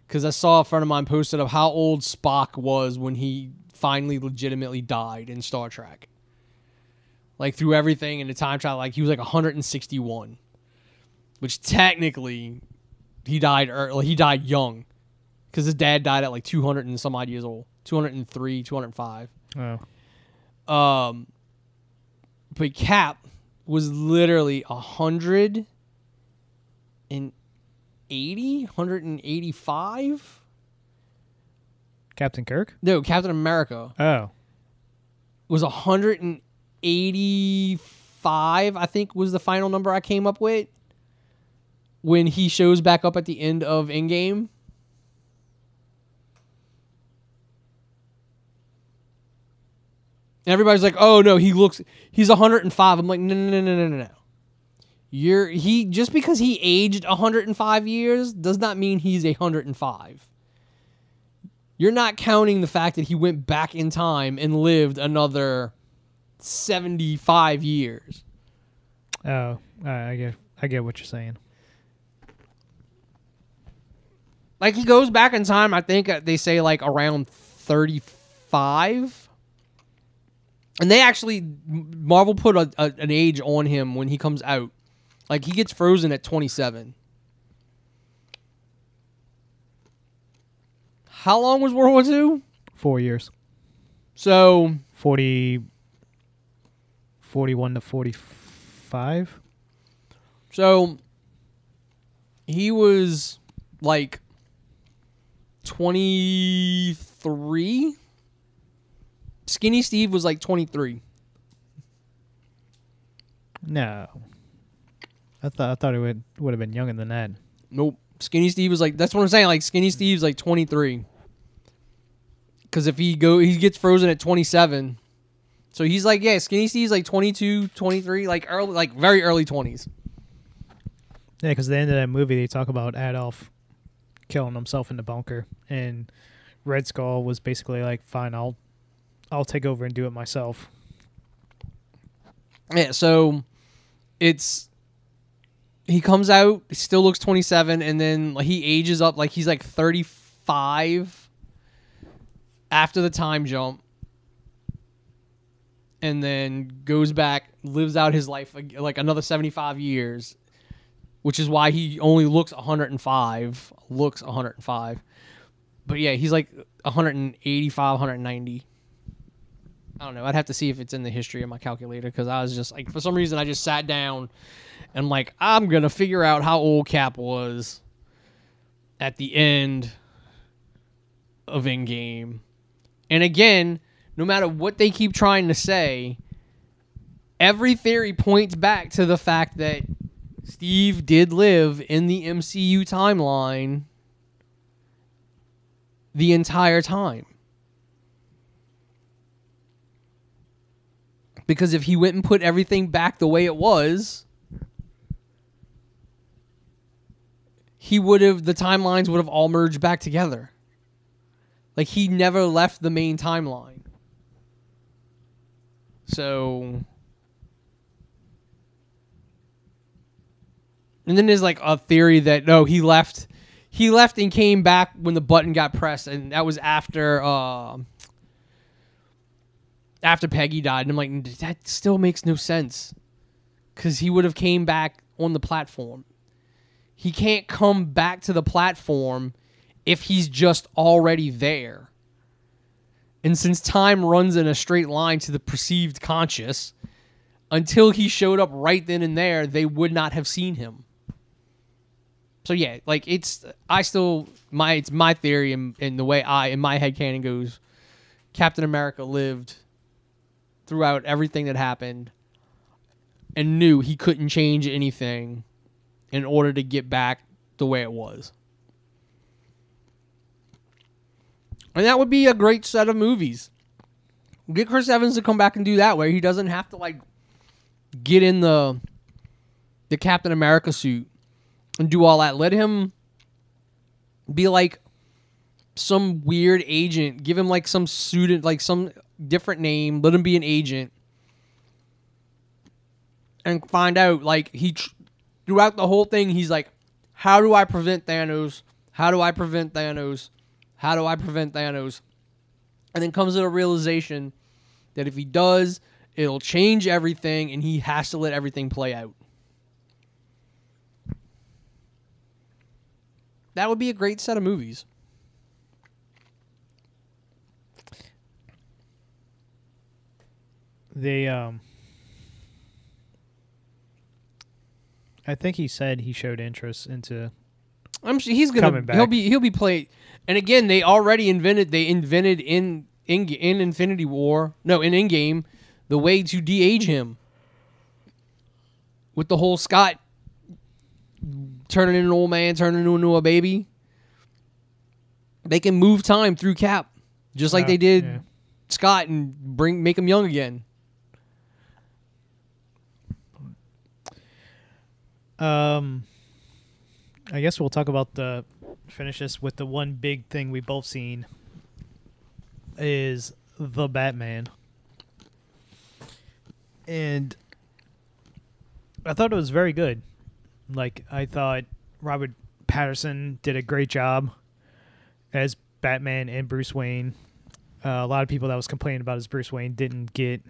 Speaker 1: because I saw a friend of mine posted of how old Spock was when he finally legitimately died in Star Trek. Like through everything in the time travel, like he was like 161, which technically he died early. He died young because his dad died at like 200 and some odd years old, 203, 205.
Speaker 2: Oh.
Speaker 1: But Cap was literally 180, 185.
Speaker 2: Captain Kirk?
Speaker 1: No, Captain America
Speaker 2: Oh.
Speaker 1: was 185, I think was the final number I came up with when he shows back up at the end of Endgame. And everybody's like, "Oh no, he's 105." I'm like, "No. Just because he aged 105 years does not mean he's 105. You're not counting the fact that he went back in time and lived another 75 years."
Speaker 2: Oh, I get what you're saying.
Speaker 1: Like he goes back in time, I think they say like around 35. And they actually, Marvel put an age on him when he comes out. Like he gets frozen at 27. How long was World War II?
Speaker 2: 4 years.
Speaker 1: So
Speaker 2: 41 to 45.
Speaker 1: So he was like 23. Skinny Steve was like 23.
Speaker 2: No. I thought it would have been younger than that.
Speaker 1: Nope. Skinny Steve was like, that's what I'm saying. Like Skinny Steve's like 23. Because if he gets frozen at 27. So he's like, yeah, Skinny Steve's like 22, 23, like early, like very early 20s.
Speaker 2: Yeah, because at the end of that movie, they talk about Adolf killing himself in the bunker, and Red Skull was basically like, "Fine, I'll take over and do it myself."
Speaker 1: Yeah, so he comes out, he still looks 27, and then he ages up like he's like 35 after the time jump, and then goes back, lives out his life like another 75 years, which is why he only looks 105. But yeah, he's like 185, 190. I don't know. I'd have to see if it's in the history of my calculator because I was just like, for some reason, I just sat down and like, I'm going to figure out how old Cap was at the end of Endgame. And again, no matter what they keep trying to say, every theory points back to the fact that Steve did live in the MCU timeline the entire time. Because if he went and put everything back the way it was, the timelines would have all merged back together. Like, he never left the main timeline. So, and then there's like a theory that, no, he left and came back when the button got pressed, and that was after Peggy died. And I'm like, that still makes no sense. Because he would have came back on the platform. He can't come back to the platform if he's just already there. And since time runs in a straight line to the perceived conscious, until he showed up right then and there, they would not have seen him. So yeah, like it's my theory and the way in my headcanon goes, Captain America lived throughout everything that happened and knew he couldn't change anything in order to get back the way it was. And that would be a great set of movies. Get Chris Evans to come back and do that, where he doesn't have to like get in the Captain America suit and do all that. Let him be like some weird agent. Give him like some student, like some different name. Let him be an agent and find out. Like throughout the whole thing, he's like, "How do I prevent Thanos? How do I prevent Thanos? How do I prevent Thanos?" And then comes to the realization that if he does, it'll change everything, and he has to let everything play out. That would be a great set of movies.
Speaker 2: They, I think he said he showed interest into.
Speaker 1: I'm sure he's gonna. He'll be played. And again, they invented in Infinity War, no, in Endgame, the way to de-age him with the whole Scott turning into an old man, turning into a baby. They can move time through Cap, just like they did Scott, and make him young again.
Speaker 2: I guess we'll talk about finish this with the one big thing we both seen is the Batman. And I thought it was very good. Like, I thought Robert Pattinson did a great job as Batman and Bruce Wayne. A lot of people that was complaining about his Bruce Wayne didn't get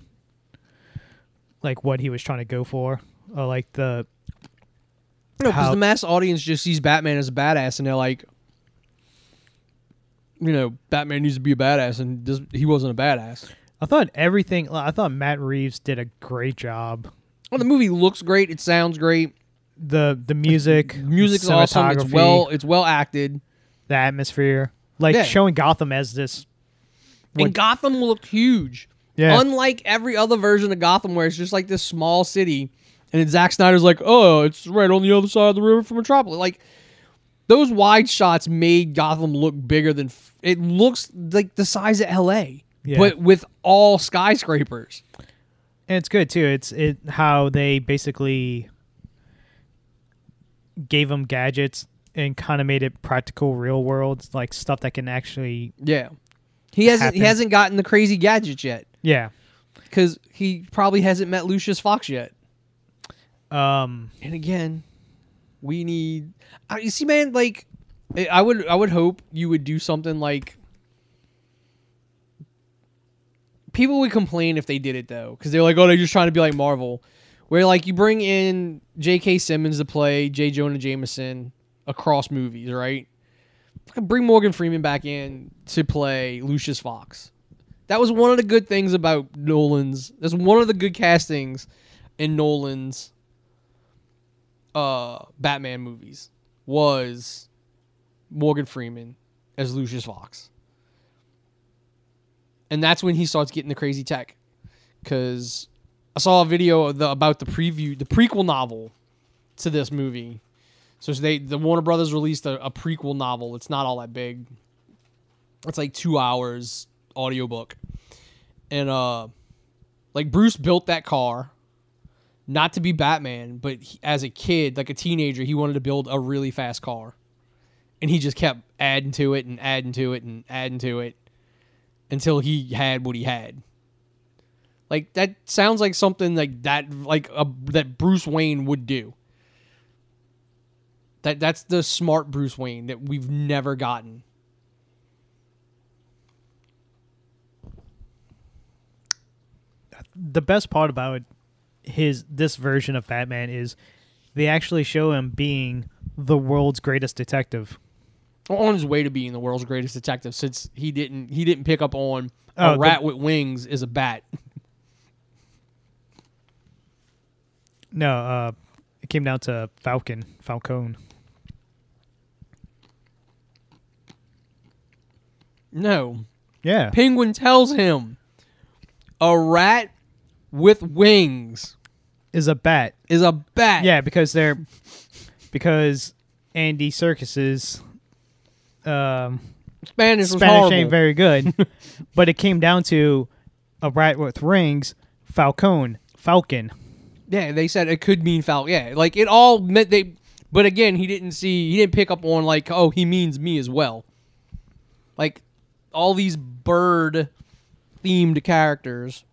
Speaker 2: like what he was trying to go for. Like the
Speaker 1: No, because the mass audience just sees Batman as a badass, and they're like, Batman needs to be a badass, and he wasn't a badass.
Speaker 2: I thought Matt Reeves did a great job.
Speaker 1: Well, the movie looks great. It sounds great.
Speaker 2: The music's
Speaker 1: awesome. It's well acted.
Speaker 2: The atmosphere, showing Gotham as this.
Speaker 1: And Gotham looked huge. Yeah. Unlike every other version of Gotham, where it's just like this small city. And then Zack Snyder's like, oh, it's right on the other side of the river from Metropolis. Like, those wide shots made Gotham look bigger than... It looks like the size of L.A., but with all skyscrapers.
Speaker 2: And it's good, too. It's how they basically gave him gadgets and kind of made it practical, real world, like stuff that can actually
Speaker 1: He hasn't gotten the crazy gadgets yet.
Speaker 2: Yeah.
Speaker 1: Because he probably hasn't met Lucius Fox yet.
Speaker 2: And
Speaker 1: again, we need. You see, man, like I would hope you would do something like. People would complain if they did it though, because they're like, "Oh, they're just trying to be like Marvel," where like you bring in J.K. Simmons to play J. Jonah Jameson across movies, right? Bring Morgan Freeman back in to play Lucius Fox. That was one of the good things about Nolan's. That's one of the good castings in Nolan's Batman movies was Morgan Freeman as Lucius Fox. And that's when he starts getting the crazy tech. Because I saw a video about the prequel novel to this movie. So the Warner Brothers released a prequel novel. It's not all that big. It's like 2 hours audiobook. And like Bruce built that car. Not to be Batman, but as a kid, like a teenager, he wanted to build a really fast car. And he just kept adding to it and adding to it and adding to it until he had what he had. Like, that sounds like something like that, that Bruce Wayne would do. That's the smart Bruce Wayne that we've never gotten.
Speaker 2: The best part about this version of Batman is they actually show him being the world's greatest detective.
Speaker 1: On his way to being the world's greatest detective, since he didn't pick up on a rat with wings is a bat.
Speaker 2: No, it came down to Falcone.
Speaker 1: No.
Speaker 2: Yeah.
Speaker 1: Penguin tells him a rat with wings
Speaker 2: is a bat.
Speaker 1: Yeah,
Speaker 2: because Andy Serkis's
Speaker 1: Spanish
Speaker 2: ain't very good. But it came down to a rat with rings, Falcon.
Speaker 1: Yeah, they said it could mean Falcon. Yeah, like it all meant they. But again, he didn't pick up on like, oh, he means me as well. Like all these bird themed characters.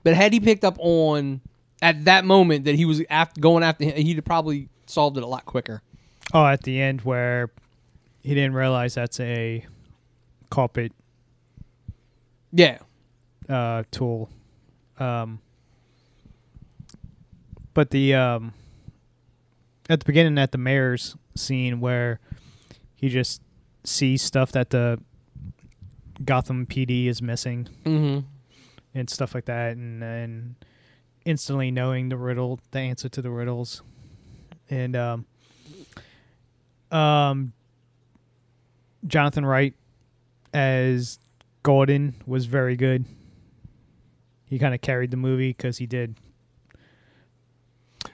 Speaker 1: But had he picked up on at that moment that he was going after him, he'd have probably solved it a lot quicker.
Speaker 2: Oh, at the end where he didn't realize that's a carpet
Speaker 1: Yeah.
Speaker 2: tool. But the at the beginning, at the mayor's scene where he just sees stuff that the Gotham PD is missing, and stuff like that, and instantly knowing the answer to the riddles, and Jonathan Wright as Gordon was very good. He kind of carried the movie because he did.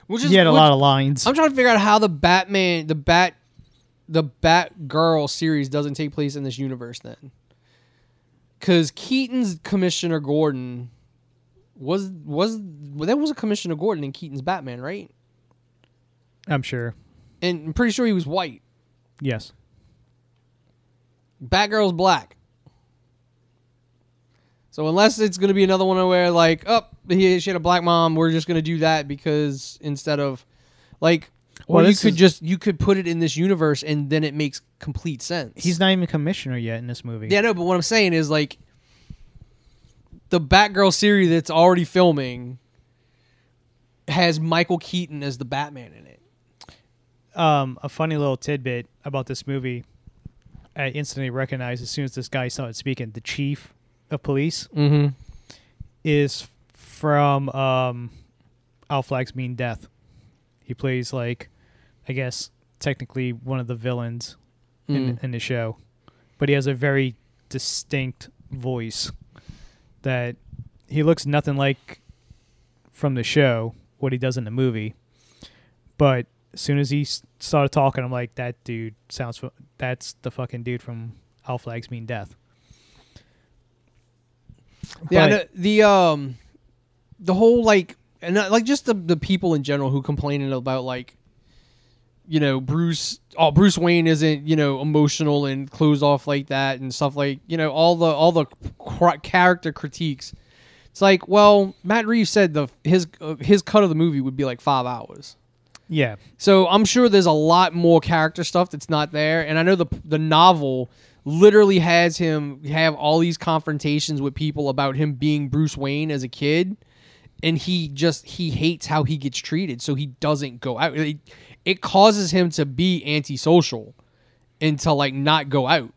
Speaker 2: He had a lot of lines.
Speaker 1: I'm trying to figure out how the Batgirl series doesn't take place in this universe then. Because Keaton's Commissioner Gordon was a Commissioner Gordon in Keaton's Batman, right?
Speaker 2: I'm sure.
Speaker 1: And I'm pretty sure he was white.
Speaker 2: Yes.
Speaker 1: Batgirl's black. So unless it's going to be another one where like, she had a black mom, we're just going to do that because instead of like, or well, you could put it in this universe and then it makes complete sense.
Speaker 2: He's not even commissioner yet in this movie.
Speaker 1: Yeah, no, but what I'm saying is like the Batgirl series that's already filming has Michael Keaton as the Batman in it.
Speaker 2: A funny little tidbit about this movie, I instantly recognized as soon as this guy started speaking, the chief of police is from Al Flag's Mean Death. He plays like, I guess, technically one of the villains in the show. But he has a very distinct voice that he looks nothing like from the show, what he does in the movie. But as soon as he started talking, I'm like, that dude that's the fucking dude from Al Flag's Mean Death.
Speaker 1: Yeah, the whole like, and like just the people in general who complaining about like, you know, Bruce Wayne isn't, you know, emotional and closed off like that and stuff like, you know, all the character critiques. It's like, well, Matt Reeves said his cut of the movie would be like 5 hours.
Speaker 2: Yeah.
Speaker 1: So I'm sure there's a lot more character stuff that's not there, and I know the novel literally has him have all these confrontations with people about him being Bruce Wayne as a kid, and he hates how he gets treated, so he doesn't go out. It causes him to be antisocial and to like not go out.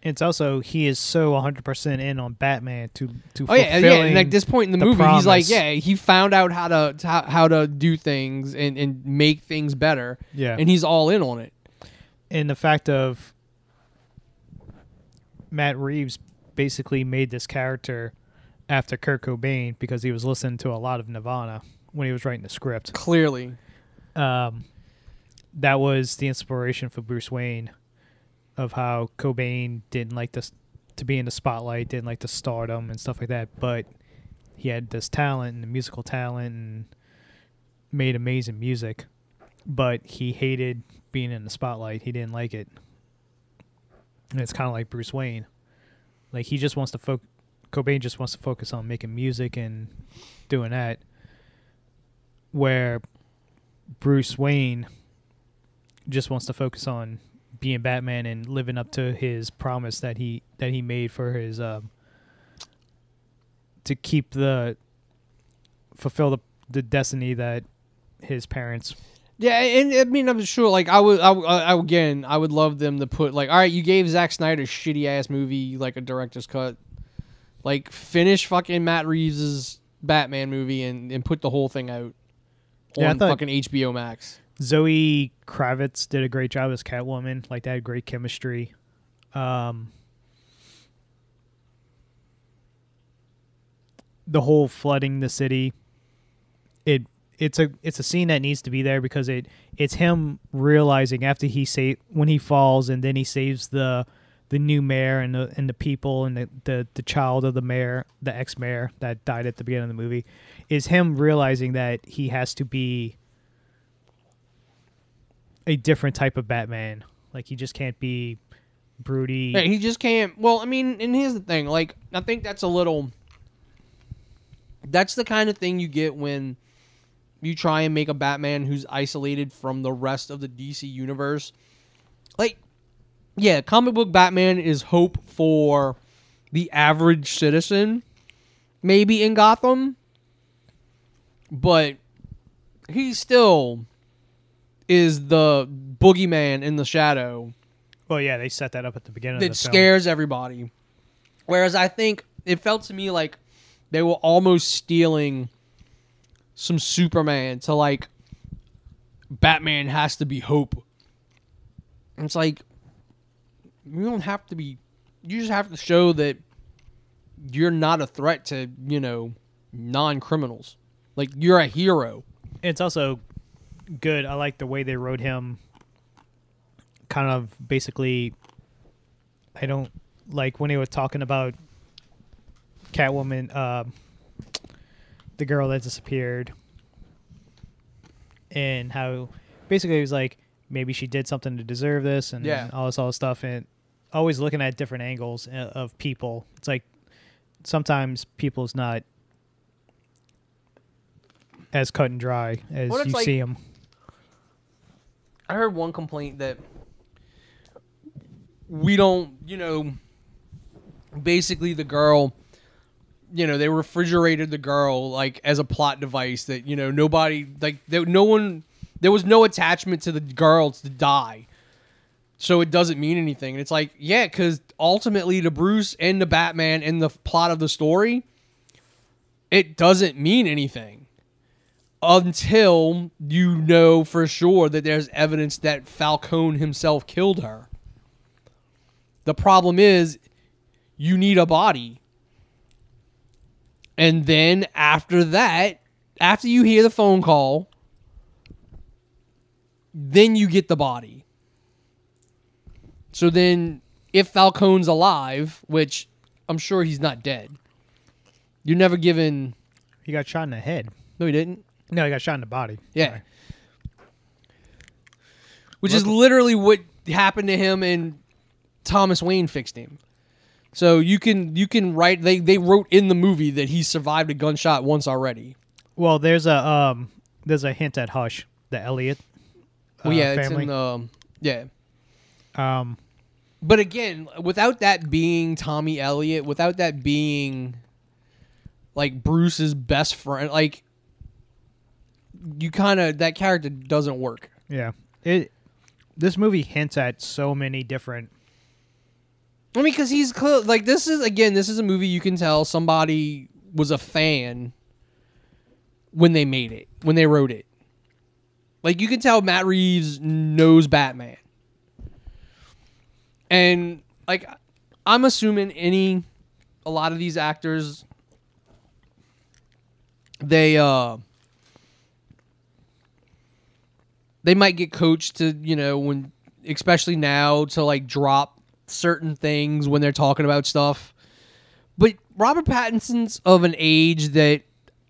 Speaker 2: It's also he is so 100% in on Batman to
Speaker 1: and at this point in the movie
Speaker 2: promise.
Speaker 1: he's like, yeah, he found out how to do things and make things better.
Speaker 2: Yeah.
Speaker 1: And he's all in on it.
Speaker 2: And the fact of Matt Reeves basically made this character after Kurt Cobain because he was listening to a lot of Nirvana when he was writing the script.
Speaker 1: Clearly.
Speaker 2: That was the inspiration for Bruce Wayne, of how Cobain didn't like to be in the spotlight, didn't like the stardom and stuff like that, but he had this talent and musical talent and made amazing music, but he hated being in the spotlight. He didn't like it. And it's kind of like Bruce Wayne. Like he just wants to Cobain just wants to focus on making music and doing that, where Bruce Wayne just wants to focus on being Batman and living up to his promise that he made for his to fulfill the destiny that his parents.
Speaker 1: Yeah, and I mean, I'm sure. Like, I would love them to put like, all right, you gave Zack Snyder a shitty ass movie, like a director's cut. Like, finish fucking Matt Reeves' Batman movie and put the whole thing out on fucking HBO Max.
Speaker 2: Zoe Kravitz did a great job as Catwoman. Like, they had great chemistry. The whole flooding the city, it's a scene that needs to be there because it's him realizing after when he falls and then he saves the the new mayor and the people and the child of the mayor, the ex-mayor that died at the beginning of the movie, is him realizing that he has to be a different type of Batman. Like, he just can't be broody.
Speaker 1: Yeah, he just can't. Well, I mean, and here's the thing. Like, I think that's a little. That's the kind of thing you get when you try and make a Batman who's isolated from the rest of the DC universe. Like, yeah, comic book Batman is hope for the average citizen, maybe in Gotham, but he still is the boogeyman in the shadow.
Speaker 2: Well, yeah, they set that up at the beginning of the
Speaker 1: That
Speaker 2: film.
Speaker 1: scares everybody. Whereas I think it felt to me like they were almost stealing some Superman to, like, Batman has to be hope. And it's like, you don't have to be, you just have to show that you're not a threat to, you know, non-criminals. Like, you're a hero.
Speaker 2: It's also good. I like the way they wrote him kind of basically, I don't like when he was talking about Catwoman, the girl that disappeared, and how basically he was like, maybe she did something to deserve this, and all this stuff, and always looking at different angles of people. It's like sometimes people's not as cut and dry as you
Speaker 1: like,
Speaker 2: see them.
Speaker 1: I heard one complaint that we don't, you know, basically the girl, you know, they refrigerated the girl, like, as a plot device that, you know, nobody, like, there was no attachment to the girl to die. So it doesn't mean anything. And it's like, yeah, because ultimately to Bruce and the Batman and the plot of the story, it doesn't mean anything until you know for sure that there's evidence that Falcone himself killed her. The problem is you need a body. And then after that, after you hear the phone call, then you get the body. So then if Falcone's alive, which I'm sure he's not dead, you're never given...
Speaker 2: He got shot in the head.
Speaker 1: No, he didn't.
Speaker 2: No, he got shot in the body.
Speaker 1: Yeah.
Speaker 2: Sorry.
Speaker 1: Which is literally what happened to him, and Thomas Wayne fixed him. So you can write, they wrote in the movie that he survived a gunshot once already.
Speaker 2: Well, there's a hint at Hush, the Elliot family.
Speaker 1: It's in
Speaker 2: yeah.
Speaker 1: But again, without that being Tommy Elliott, without that being like Bruce's best friend, like, you kind of, that character doesn't work.
Speaker 2: Yeah. This movie hints at so many different...
Speaker 1: I mean, because he's clear, like, this is a movie you can tell somebody was a fan when they made it, when they wrote it. Like, you can tell Matt Reeves knows Batman. And, like, I'm assuming a lot of these actors, they might get coached to, you know, when, especially now, to, like, drop certain things when they're talking about stuff. But Robert Pattinson's of an age that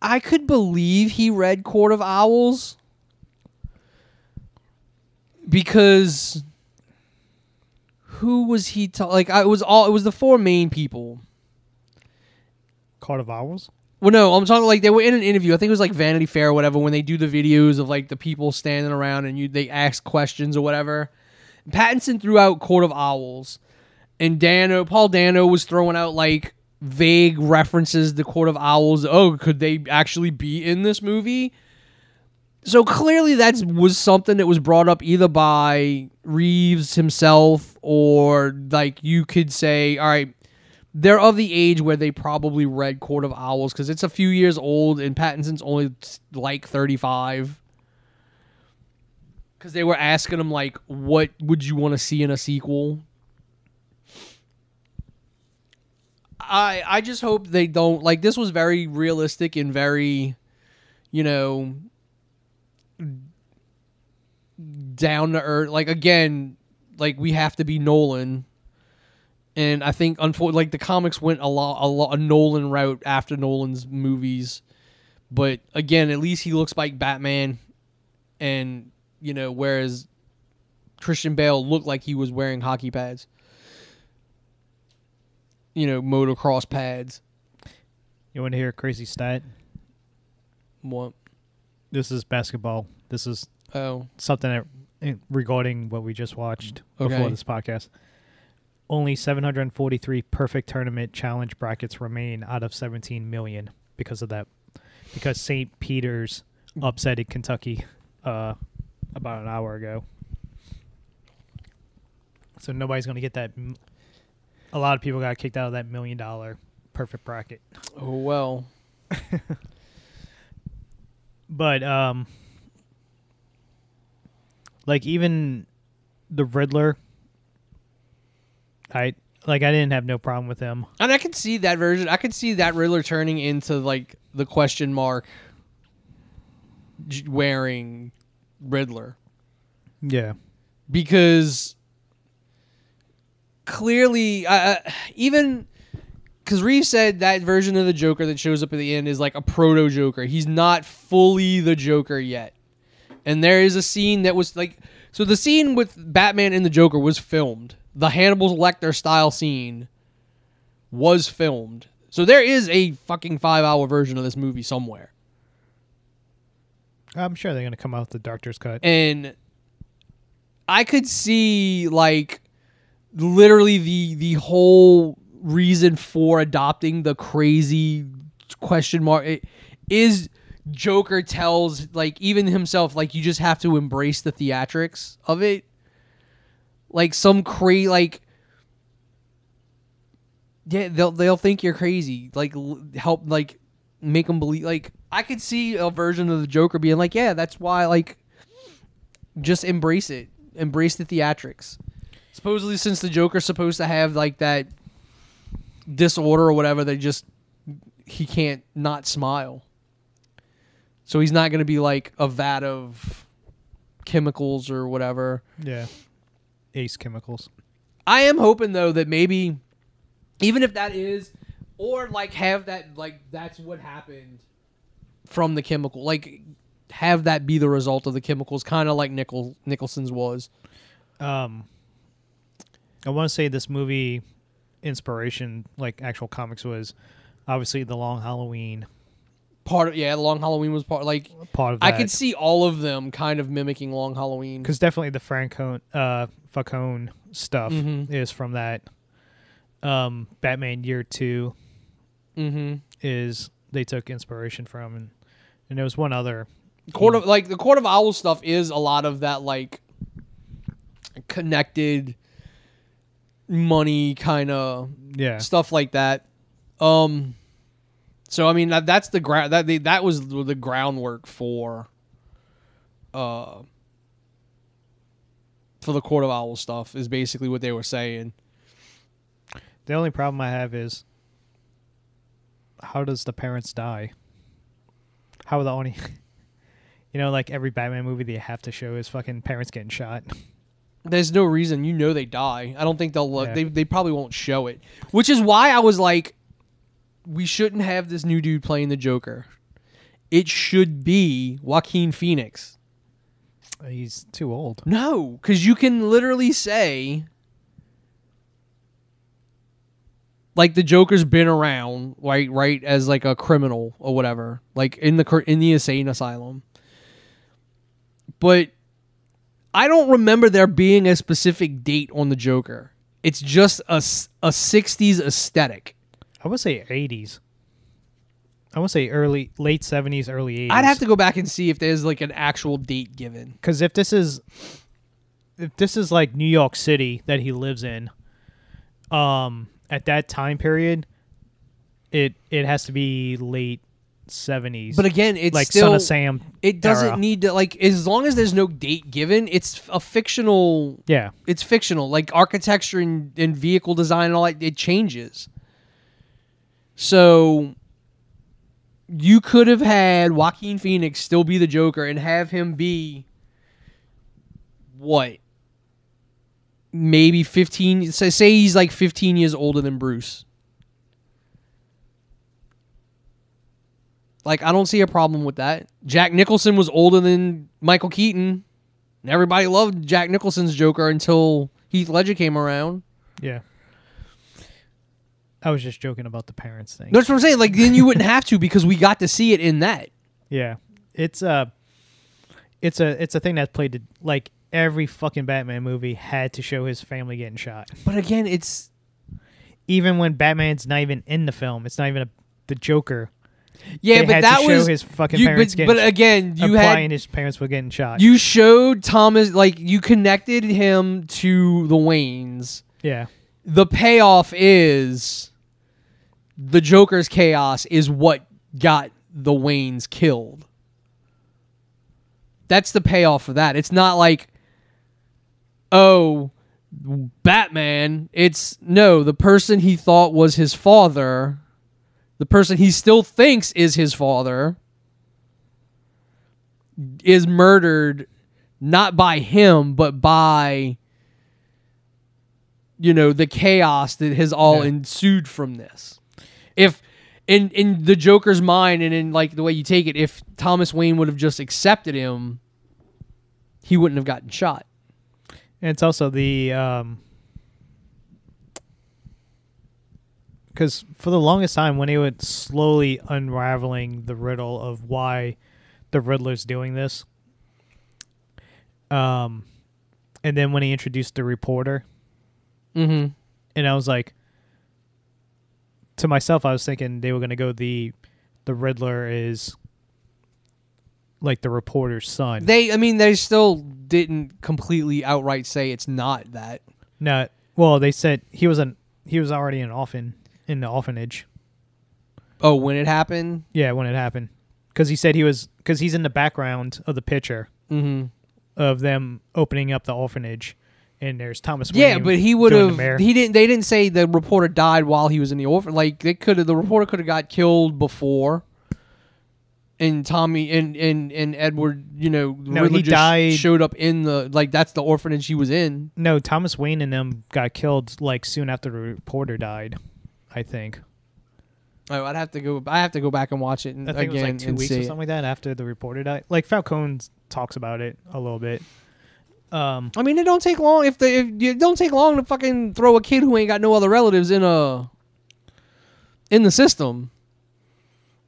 Speaker 1: I could believe he read Court of Owls, because who was he it was the four main people.
Speaker 2: Court of Owls?
Speaker 1: Well, no, I'm talking, like, they were in an interview. I think it was like Vanity Fair or whatever, when they do the videos of, like, the people standing around and they ask questions or whatever. Pattinson threw out Court of Owls, and Paul Dano was throwing out, like, vague references to Court of Owls. Oh, could they actually be in this movie? So clearly that was something that was brought up either by Reeves himself, or, like, you could say, all right, they're of the age where they probably read Court of Owls, because it's a few years old and Pattinson's only, like, 35. Because they were asking him, like, what would you want to see in a sequel? I just hope they don't, like, this was very realistic and very, you know, down to earth. Like, again, like, we have to be Nolan. And I think, like the comics went a Nolan route after Nolan's movies, but again, at least he looks like Batman, and whereas Christian Bale looked like he was wearing hockey pads, motocross pads.
Speaker 2: You want to hear a crazy stat?
Speaker 1: What?
Speaker 2: This is basketball. This is something regarding what we just watched before this podcast. Only 743 perfect tournament challenge brackets remain out of 17 million because of that. Because St. Peter's upsetted Kentucky about an hour ago. So nobody's going to get that. A lot of people got kicked out of that $1 million perfect bracket.
Speaker 1: Oh, well.
Speaker 2: But, like, even the Riddler, I didn't have no problem with him.
Speaker 1: And I could see that version. I could see that Riddler turning into, like, the question mark wearing Riddler.
Speaker 2: Yeah.
Speaker 1: Because clearly, even... Because Reeves said that version of the Joker that shows up at the end is like a proto-Joker. He's not fully the Joker yet. And there is a scene that was like... So the scene with Batman and the Joker was filmed. The Hannibal Lecter style scene was filmed. So there is a fucking 5-hour version of this movie somewhere.
Speaker 2: I'm sure they're going to come out with the director's cut.
Speaker 1: And I could see, like, literally the whole reason for adopting the crazy question mark is Joker tells, like, even himself, like, you just have to embrace the theatrics of it. Like, some like, yeah, they'll think you're crazy. Like, help, like, make them believe. Like, I could see a version of the Joker being like, yeah, that's why, like, just embrace it. Embrace the theatrics. Supposedly, since the Joker's supposed to have, like, that disorder or whatever, he can't not smile. So he's not going to be like a vat of chemicals or whatever.
Speaker 2: Yeah. Ace chemicals.
Speaker 1: I am hoping, though, that maybe, even if that is, or like have that, like, that's what happened from the chemical, like, have that be the result of the chemicals, kind of like Nicholson's was.
Speaker 2: I want to say this movie inspiration, like actual comics, was obviously The Long Halloween.
Speaker 1: The Long Halloween was part of that. I could see all of them kind of mimicking Long Halloween.
Speaker 2: Because definitely the Falcone stuff is from that. Batman Year 2 is they took inspiration from, and there was one other. The Court
Speaker 1: of Owls stuff is a lot of that, like, connected money kind of stuff like that. So I mean that's the that was the groundwork for the Court of Owls stuff, is basically what they were saying.
Speaker 2: The only problem I have is, how does the parents die? How are the only like every Batman movie they have to show is fucking parents getting shot.
Speaker 1: There's no reason, they die. I don't think they'll look. Yeah. They probably won't show it, which is why I was like, we shouldn't have this new dude playing the Joker. It should be Joaquin Phoenix.
Speaker 2: He's too old.
Speaker 1: No, because you can literally say, like, the Joker's been around, right, as like a criminal or whatever, like in the insane asylum. But I don't remember there being a specific date on the Joker. It's just a 60s aesthetic.
Speaker 2: I would say 80s. I would say late 70s, early 80s.
Speaker 1: I'd have to go back and see if there's like an actual date given.
Speaker 2: Because if this is like New York City that he lives in, at that time period, it has to be late 70s.
Speaker 1: But again, it's
Speaker 2: like
Speaker 1: still,
Speaker 2: Son of Sam.
Speaker 1: It doesn't need to, like, as long as there's no date given, it's a fictional.
Speaker 2: Yeah,
Speaker 1: it's fictional. Like architecture and vehicle design and all that, it changes. So you could have had Joaquin Phoenix still be the Joker and have him be what? maybe 15. Say he's like 15 years older than Bruce. Like, I don't see a problem with that. Jack Nicholson was older than Michael Keaton. And everybody loved Jack Nicholson's Joker until Heath Ledger came around.
Speaker 2: Yeah. I was just joking about the parents thing.
Speaker 1: That's what I'm saying. Like, then you wouldn't have to because we got to see it in that.
Speaker 2: Yeah. It's a thing that played like every fucking Batman movie had to show his family getting shot.
Speaker 1: But again, it's
Speaker 2: even when Batman's not even in the film, it's not even the Joker.
Speaker 1: Yeah,
Speaker 2: they
Speaker 1: but
Speaker 2: had
Speaker 1: that
Speaker 2: to
Speaker 1: was
Speaker 2: show his fucking parents getting.
Speaker 1: But again, you
Speaker 2: implying
Speaker 1: had
Speaker 2: his parents were getting shot.
Speaker 1: You showed Thomas, like, you connected him to the Waynes.
Speaker 2: Yeah.
Speaker 1: The payoff is the Joker's chaos is what got the Waynes killed. That's the payoff for that. It's not like, oh, Batman. It's, no, the person he thought was his father, the person he still thinks is his father, is murdered not by him, but by, you know, the chaos that has all ensued from this. If in the Joker's mind and in like the way you take it, if Thomas Wayne would have just accepted him, he wouldn't have gotten shot.
Speaker 2: And it's also the because for the longest time when they were slowly unraveling the riddle of why the Riddler's doing this, and then when he introduced the reporter, and I was like, to myself, I was thinking they were going to go the Riddler is like the reporter's son.
Speaker 1: They still didn't completely outright say it's not that.
Speaker 2: No, well, they said he was already in the orphanage.
Speaker 1: Oh, when it happened?
Speaker 2: Yeah, when it happened. Because he said because he's in the background of the picture of them opening up the orphanage, and there's Thomas Wayne.
Speaker 1: Yeah, but he would have. They didn't say the reporter died while he was in the orphanage. Like the reporter could have got killed before. And Tommy and Edward, you know,
Speaker 2: he died.
Speaker 1: Showed up in the, like, that's the orphanage he was in.
Speaker 2: No, Thomas Wayne and them got killed like soon after the reporter died, I think.
Speaker 1: Oh, I have to go back and watch it.
Speaker 2: I think it was like 2 weeks or something like that after the reporter died. Like Falcone talks about it a little bit.
Speaker 1: I mean, it don't take long if it don't take long to fucking throw a kid who ain't got no other relatives in the system.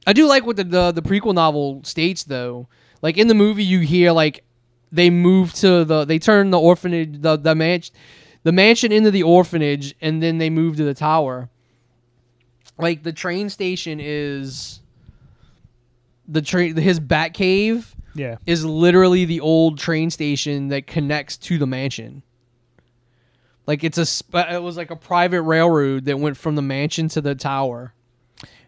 Speaker 1: I do like what the prequel novel states, though. Like, in the movie, you hear, like, they turn the orphanage, the mansion into the orphanage, and then they move to the tower. Like, the train station is his bat cave is literally the old train station that connects to the mansion. Like, it was like a private railroad that went from the mansion to the tower.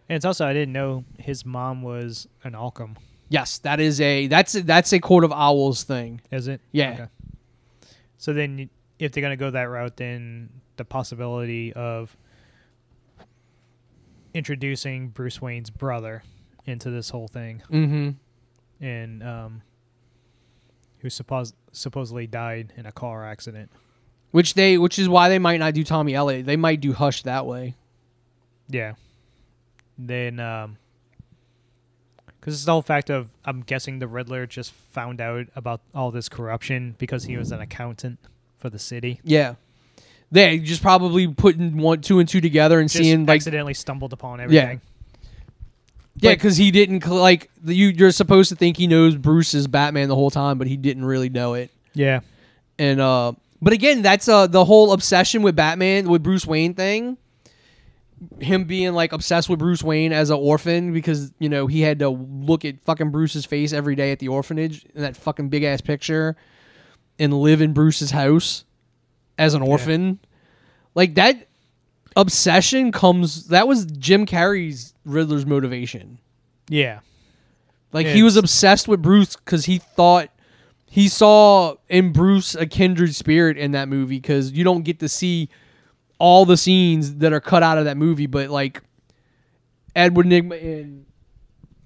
Speaker 2: And it's also, I didn't know his mom was an Arkham.
Speaker 1: Yes, that's a Court of Owls thing.
Speaker 2: Is it?
Speaker 1: Yeah.
Speaker 2: Okay. So then, if they're gonna go that route, then the possibility of introducing Bruce Wayne's brother into this whole thing, and who supposedly died in a car accident,
Speaker 1: which is why they might not do Tommy Elliott. They might do Hush that way.
Speaker 2: Yeah. Then, because it's the whole fact of, I'm guessing the Riddler just found out about all this corruption because he was an accountant for the city.
Speaker 1: Yeah. They just probably putting 1, 2, and 2 together and just seeing, like,
Speaker 2: accidentally stumbled upon everything.
Speaker 1: Yeah, because he didn't, like, you're supposed to think he knows Bruce is Batman the whole time, but he didn't really know it.
Speaker 2: Yeah.
Speaker 1: And, but again, that's the whole obsession with Batman, with Bruce Wayne thing. Him being, like, obsessed with Bruce Wayne as an orphan because, you know, he had to look at fucking Bruce's face every day at the orphanage in that fucking big-ass picture and live in Bruce's house as an orphan. Like, that obsession that was Jim Carrey's Riddler's motivation.
Speaker 2: Yeah.
Speaker 1: Like, he was obsessed with Bruce because he thought he saw in Bruce a kindred spirit in that movie because you don't get to see all the scenes that are cut out of that movie, but, like, Edward Nygma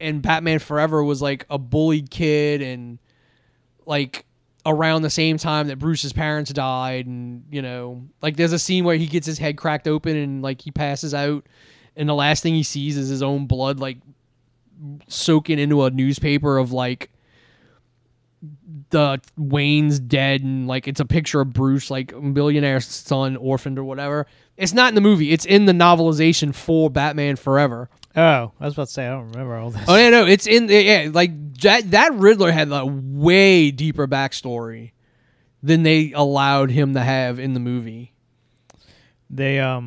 Speaker 1: in Batman Forever was, like, a bullied kid and, like, around the same time that Bruce's parents died, and like there's a scene where he gets his head cracked open and like he passes out, and the last thing he sees is his own blood like soaking into a newspaper of like the Wayne's dead, and like it's a picture of Bruce, like a millionaire son, orphaned or whatever. It's not in the movie. It's in the novelization for Batman Forever.
Speaker 2: Oh, I was about to say I don't remember all this.
Speaker 1: Oh yeah, no, it's in like that Riddler had a way deeper backstory than they allowed him to have in the movie.
Speaker 2: They yeah,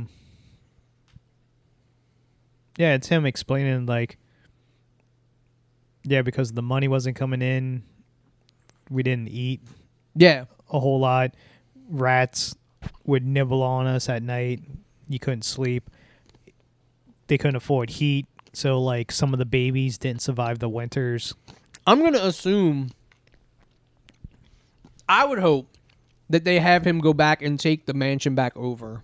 Speaker 2: it's him explaining like, yeah, because the money wasn't coming in, we didn't eat
Speaker 1: Yeah.
Speaker 2: a whole lot. Rats would nibble on us at night. You couldn't sleep. They couldn't afford heat, so like some of the babies didn't survive the winters.
Speaker 1: I'm going to assume, I would hope that they have him go back and take the mansion back over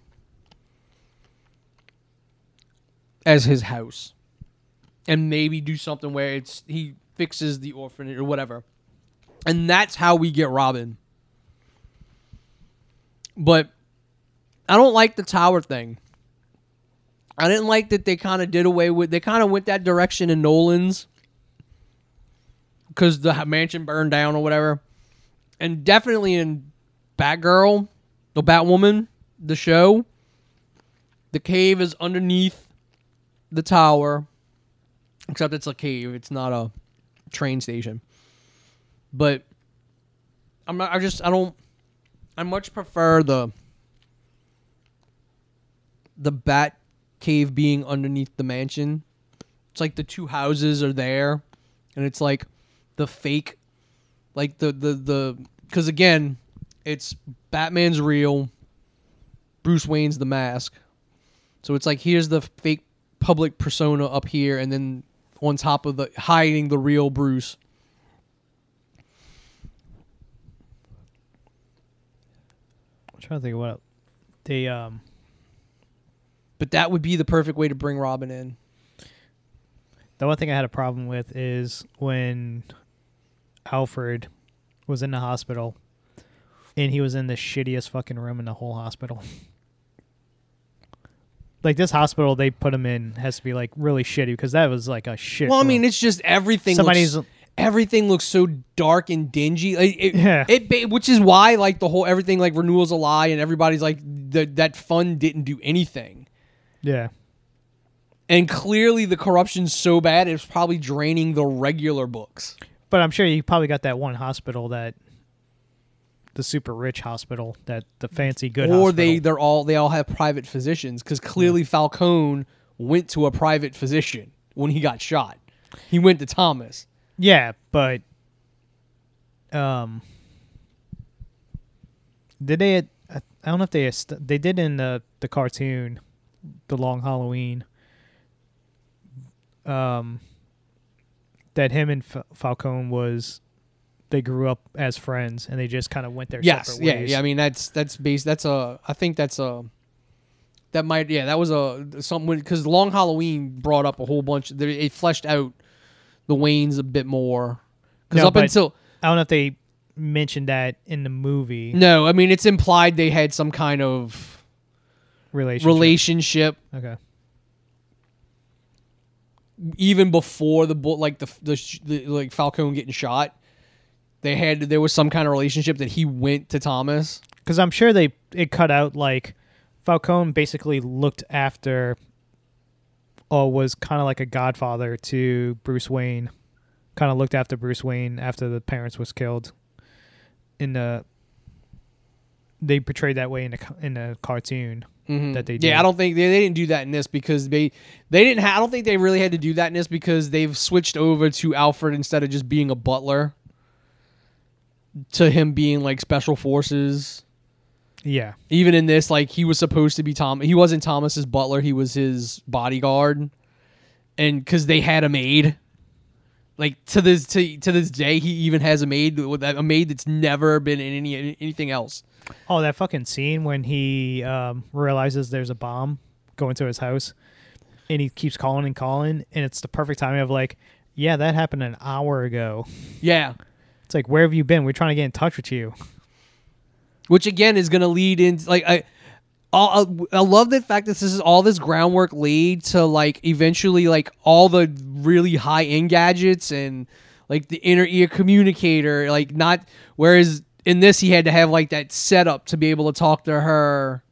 Speaker 1: as his house. And maybe do something where he fixes the orphanage or whatever. And that's how we get Robin. But I don't like the tower thing. I didn't like that they kind of did away with... They kind of went that direction in Nolan's. Because the mansion burned down or whatever. And definitely in Batgirl, the Batwoman, the show, the cave is underneath the tower. Except it's a cave. It's not a train station. But I much prefer the Bat cave being underneath the mansion. It's like the two houses are there, and it's like the fake, like the because again, it's Batman's real, Bruce Wayne's the mask. So it's like here's the fake public persona up here, and then on top of the hiding the real Bruce.
Speaker 2: I'm trying to think of what they
Speaker 1: But that would be the perfect way to bring Robin in.
Speaker 2: The one thing I had a problem with is when Alfred was in the hospital and he was in the shittiest fucking room in the whole hospital. Like this hospital they put him in has to be like really shitty because that was like a shit.
Speaker 1: Well, I
Speaker 2: room.
Speaker 1: mean, it's just everything. Everything looks so dark and dingy. Which is why like the whole everything like Renewal's a lie and everybody's like that fund didn't do anything.
Speaker 2: Yeah.
Speaker 1: And clearly the corruption's so bad it's probably draining the regular books.
Speaker 2: But I'm sure you probably got that one hospital that the super rich hospital, that the fancy good hospital.
Speaker 1: Or they all have private physicians because clearly Falcone went to a private physician when he got shot. He went to Thomas.
Speaker 2: Yeah, but did they? I don't know if they did in the cartoon, The Long Halloween. That him and Falcone they grew up as friends and they just kind of went their separate ways.
Speaker 1: Yeah. I mean that's based. I think that was something because Long Halloween brought up a whole bunch. It fleshed out the Waynes a bit more because until
Speaker 2: I don't know if they mentioned that in the movie.
Speaker 1: No, I mean it's implied they had some kind of relationship.
Speaker 2: Okay.
Speaker 1: Even before the like the like Falcone getting shot, there was some kind of relationship that he went to Thomas.
Speaker 2: Because I'm sure it cut out like Falcone basically looked after, or was kind of like a godfather to Bruce Wayne. Kind of looked after Bruce Wayne after the parents was killed. They portrayed that way in the cartoon.
Speaker 1: Mm-hmm.
Speaker 2: That they did.
Speaker 1: Yeah, I don't think they didn't do that in this because they didn't. I don't think they really had to do that in this because they've switched over to Alfred instead of just being a butler to him being like special forces.
Speaker 2: Yeah.
Speaker 1: Even in this, like he was supposed to be he wasn't Thomas's butler. He was his bodyguard, and because they had a maid. Like to this day, he even has a maid that's never been in anything else.
Speaker 2: Oh, that fucking scene when he realizes there's a bomb going to his house, and he keeps calling and calling, and it's the perfect timing of like, yeah, that happened an hour ago.
Speaker 1: Yeah,
Speaker 2: It's like, where have you been? We're trying to get in touch with you.
Speaker 1: Which again is going to lead into like I love the fact that this is all this groundwork laid to like eventually like all the really high end gadgets and like the inner ear communicator, like not, whereas in this he had to have like that setup to be able to talk to her,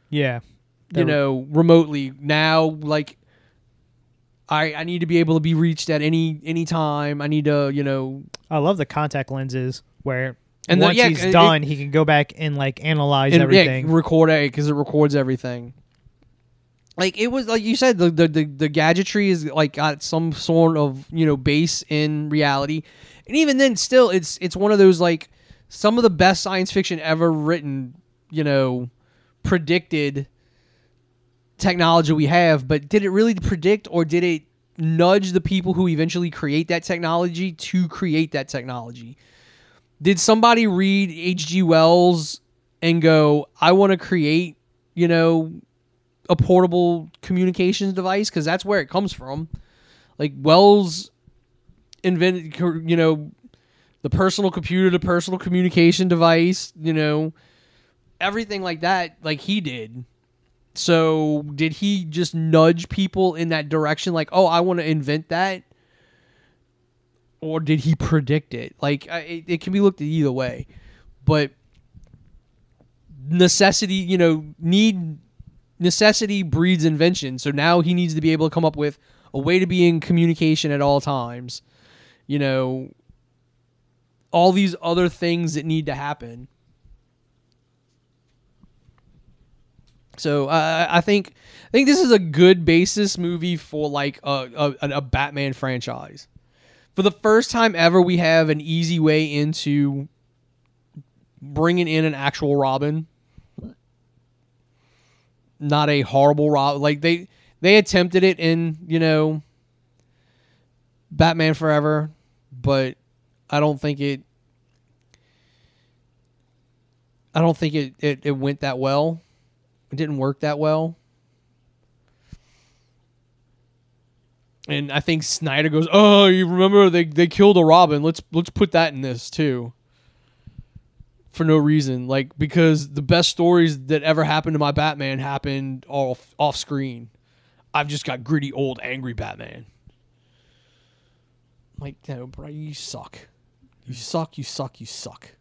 Speaker 2: Yeah.
Speaker 1: remotely. Now like I need to be able to be reached at any time. I need to
Speaker 2: I love the contact lenses where
Speaker 1: and
Speaker 2: once he's done, he can go back and like analyze everything.
Speaker 1: Record it because it records everything. Like it was like you said, the gadgetry is like got some sort of base in reality, and even then, still it's one of those like some of the best science fiction ever written. Predicted technology we have, but did it really predict, or did it nudge the people who eventually create that technology to create that technology? Did somebody read H.G. Wells and go, I want to create, a portable communications device? Because that's where it comes from. Like Wells invented, the personal computer, the personal communication device, everything like that, like he did. So did he just nudge people in that direction? Like, oh, I want to invent that. Or did he predict it? Like, it can be looked at either way. But necessity, necessity breeds invention. So now he needs to be able to come up with a way to be in communication at all times. All these other things that need to happen. So I think this is a good basis movie for like a Batman franchise. For the first time ever, we have an easy way into bringing in an actual Robin. Not a horrible Robin. Like they attempted it in, Batman Forever, but I don't think it went that well. It didn't work that well. And I think Snyder goes, "Oh, you remember they killed a Robin? Let's put that in this too." For no reason, like because the best stories that ever happened to my Batman happened off screen. I've just got gritty, old, angry Batman. Like, no, bro, you suck. You suck. You suck. You suck.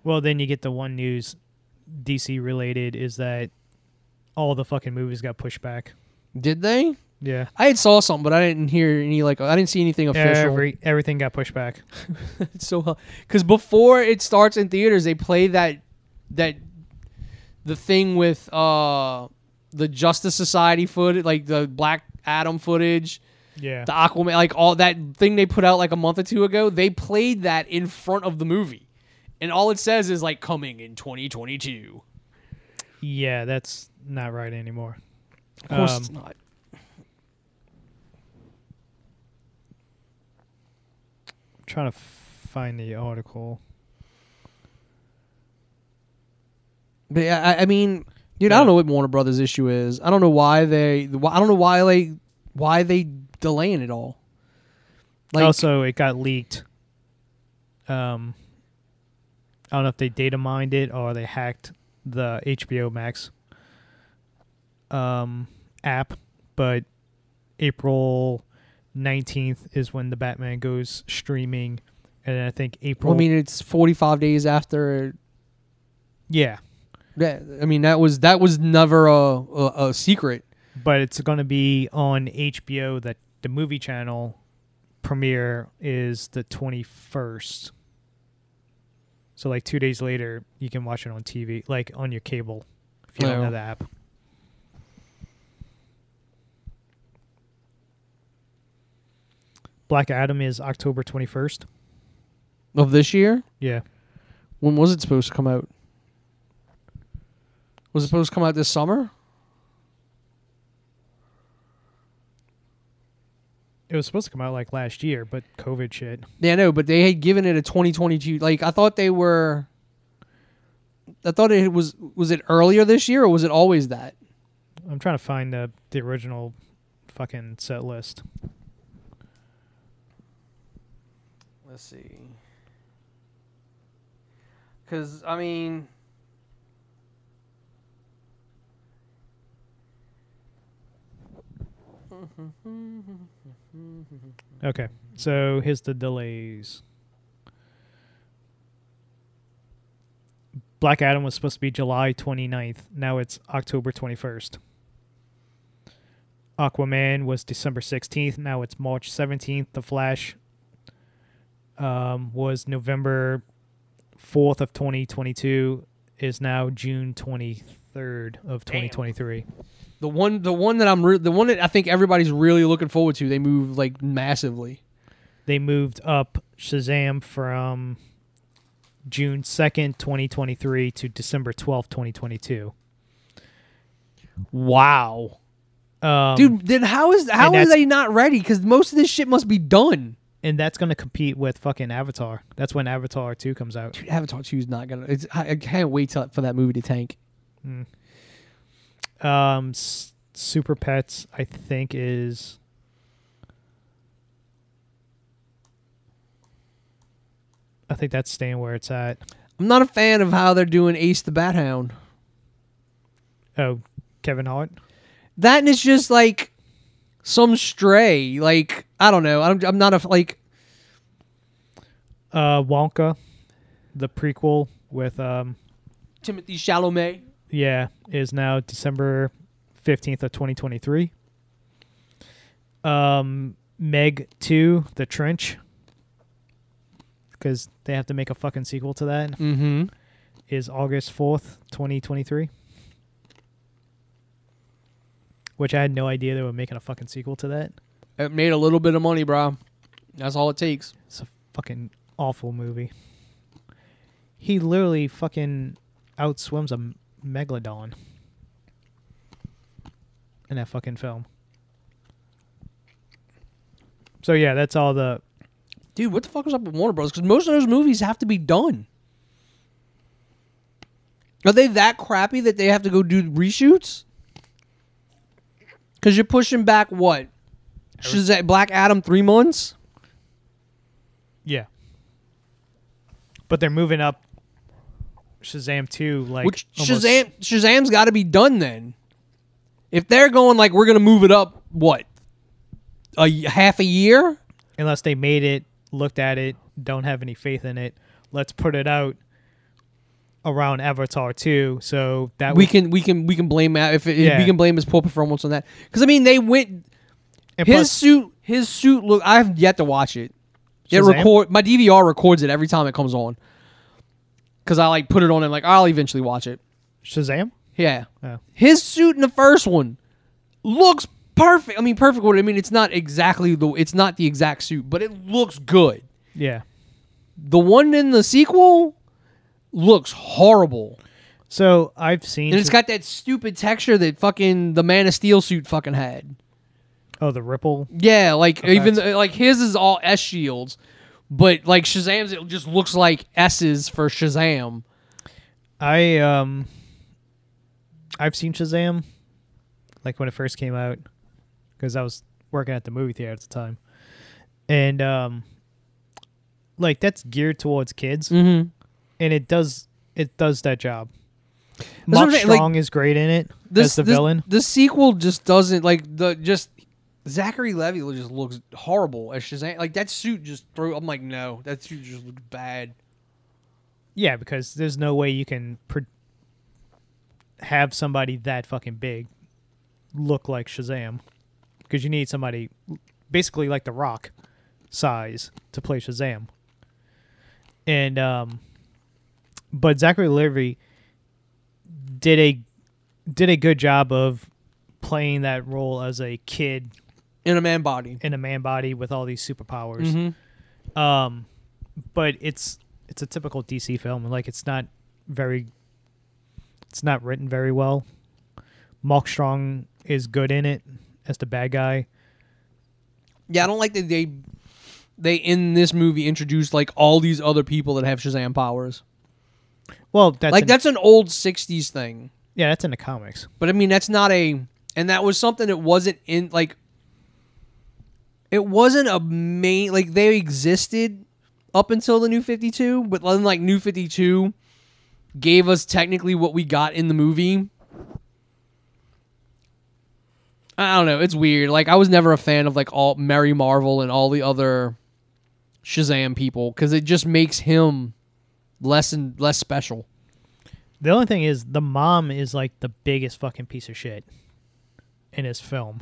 Speaker 2: Well, then you get the one news DC related is that all the fucking movies got pushed back.
Speaker 1: Did they?
Speaker 2: Yeah.
Speaker 1: I had saw something, but I didn't hear any, I didn't see anything official.
Speaker 2: Everything got pushed back.
Speaker 1: So, because before it starts in theaters, they play the thing with the Justice Society footage, like the Black Adam footage.
Speaker 2: Yeah.
Speaker 1: The Aquaman, like all that thing they put out like a month or two ago. They played that in front of the movie. And all it says is like coming in 2022.
Speaker 2: Yeah, that's not right anymore.
Speaker 1: Of course it's not.
Speaker 2: I'm trying to find the article.
Speaker 1: But yeah, I mean, dude, I don't know what Warner Brothers' issue is. I don't know why they delaying it all. Like,
Speaker 2: also, it got leaked. I don't know if they data mined it or they hacked the HBO Max app, but April 19th is when the Batman goes streaming, and I think April...
Speaker 1: I mean, it's 45 days after...
Speaker 2: Yeah.
Speaker 1: Yeah, I mean, that was never a secret.
Speaker 2: But it's going to be on HBO, that the movie channel premiere is the 21st. So, like, 2 days later, you can watch it on TV, like, on your cable, if you don't have the app. Black Adam is October 21st.
Speaker 1: Of this year?
Speaker 2: Yeah.
Speaker 1: When was it supposed to come out? Was it supposed to come out this summer?
Speaker 2: It was supposed to come out, like, last year, but COVID shit.
Speaker 1: Yeah, I know, but they had given it a 2022. Like, I thought it was it earlier this year, or was it always that?
Speaker 2: I'm trying to find the original fucking set list.
Speaker 1: Let's see. Because, I mean...
Speaker 2: Okay, so here's the delays. Black Adam was supposed to be July 29th. Now it's October 21st. Aquaman was December 16th. Now it's March 17th. The Flash was November 4th of 2022. Is now June 23rd of 2023.
Speaker 1: The one that I think everybody's really looking forward to. They moved like massively.
Speaker 2: They moved up Shazam from June 2nd, 2023 to December 12th, 2022.
Speaker 1: Wow. Dude, then how are they not ready? Because most of this shit must be done.
Speaker 2: And that's going to compete with fucking Avatar. That's when Avatar 2 comes out.
Speaker 1: Dude, Avatar 2 is not going to... I can't wait for that movie to tank.
Speaker 2: Super Pets, I think, is... I think that's staying where it's at.
Speaker 1: I'm not a fan of how they're doing Ace the Bat Hound.
Speaker 2: Oh, Kevin Hart?
Speaker 1: That and it's just like some stray. Like, I don't know. I'm not a... like.
Speaker 2: Wonka, the prequel with...
Speaker 1: Timothy Chalamet.
Speaker 2: Yeah, is now December 15th of 2023. Meg 2, The Trench, because they have to make a fucking sequel to that, is August 4th, 2023. Which I had no idea they were making a fucking sequel to that.
Speaker 1: It made a little bit of money, bro. That's all it takes.
Speaker 2: It's a fucking awful movie. He literally fucking outswims a megalodon in that fucking film. So yeah, that's all the...
Speaker 1: Dude, what the fuck is up with Warner Bros? Because most of those movies have to be done. Are they that crappy that they have to go do reshoots? Because you're pushing back what? Shazam, Black Adam 3 months?
Speaker 2: Yeah. But they're moving up Shazam 2 like...
Speaker 1: Which Shazam's got to be done then. If they're going like, we're going to move it up, what? Half a year?
Speaker 2: Unless they made it, looked at it, don't have any faith in it. Let's put it out around Avatar 2, so that
Speaker 1: we can blame if we can blame his poor performance on that. Because I mean, they went and his suit. Look, I have yet to watch it. My DVR records it every time it comes on. Because I like put it on and like I'll eventually watch it.
Speaker 2: Shazam?
Speaker 1: Yeah.
Speaker 2: Oh.
Speaker 1: His suit in the first one looks perfect. I mean, perfect. I mean, it's not exactly it's not the exact suit, but it looks good.
Speaker 2: Yeah.
Speaker 1: The one in the sequel looks horrible.
Speaker 2: So I've seen,
Speaker 1: and it's got that stupid texture that fucking the Man of Steel suit fucking had.
Speaker 2: Oh, the ripple.
Speaker 1: Yeah, like even like his is all S shields, but like Shazam's, it just looks like S's for Shazam.
Speaker 2: I've seen Shazam, like when it first came out, because I was working at the movie theater at the time, and like that's geared towards kids, and it does that job. Mark Strong is great in it as the villain.
Speaker 1: The sequel just doesn't Zachary Levi just looks horrible as Shazam. Like that suit just I'm like, no, that suit just looks bad.
Speaker 2: Yeah, because there's no way you can have somebody that fucking big look like Shazam, because you need somebody basically like The Rock size to play Shazam. And but Zachary Levi did a good job of playing that role as a kid
Speaker 1: in a man body
Speaker 2: with all these superpowers. But it's a typical DC film. Like it's not written very well. Mark Strong is good in it as the bad guy.
Speaker 1: Yeah, I don't like that they in this movie introduced like all these other people that have Shazam powers.
Speaker 2: Well, that's
Speaker 1: an old 60s thing.
Speaker 2: Yeah, that's in the comics.
Speaker 1: But I mean, that's not and that was something that wasn't in, like, it wasn't a main, like, they existed, up until the New 52, but then like New 52 gave us technically what we got in the movie. I don't know. It's weird. Like, I was never a fan of like all Mary Marvel and all the other Shazam people because it just makes him less and less special.
Speaker 2: The only thing is, the mom is like the biggest fucking piece of shit in his film.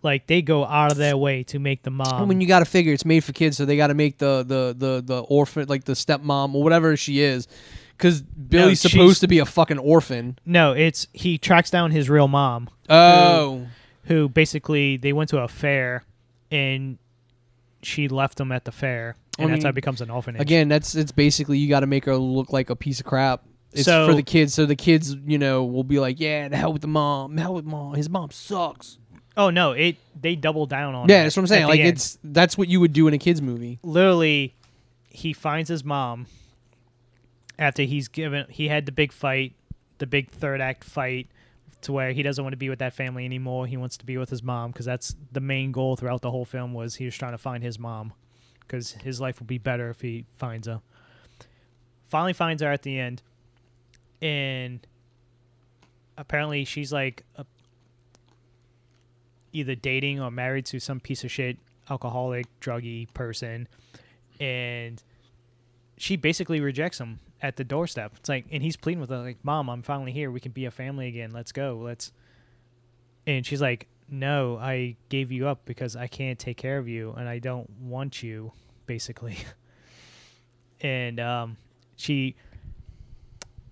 Speaker 2: Like, they go out of their way to make the mom.
Speaker 1: I mean, you got to figure it's made for kids, so they got to make the orphan, like the stepmom or whatever she is, because Billy's supposed to be a fucking orphan.
Speaker 2: No, it's he tracks down his real mom.
Speaker 1: Oh,
Speaker 2: who basically they went to a fair, and she left him at the fair, and that's how it becomes an orphanage.
Speaker 1: Again, it's basically you got to make her look like a piece of crap. It's
Speaker 2: So-
Speaker 1: for the kids, so the kids, will be like, yeah, the hell with the mom, the hell with mom. His mom sucks.
Speaker 2: Oh no, they double down on.
Speaker 1: Yeah,
Speaker 2: it
Speaker 1: that's what I'm saying.
Speaker 2: at the
Speaker 1: Like
Speaker 2: end.
Speaker 1: that's what you would do in a kids movie.
Speaker 2: Literally, he finds his mom after he had the big fight, the big third act fight, to where he doesn't want to be with that family anymore. He wants to be with his mom because that's the main goal throughout the whole film, was he was trying to find his mom because his life will be better if he finds her. Finally finds her at the end, and apparently she's like either dating or married to some piece of shit alcoholic, druggy person, and she basically rejects him at the doorstep. It's like, and he's pleading with her like, "Mom, I'm finally here. We can be a family again. Let's go. And she's like, "No, I gave you up because I can't take care of you, and I don't want you," basically. And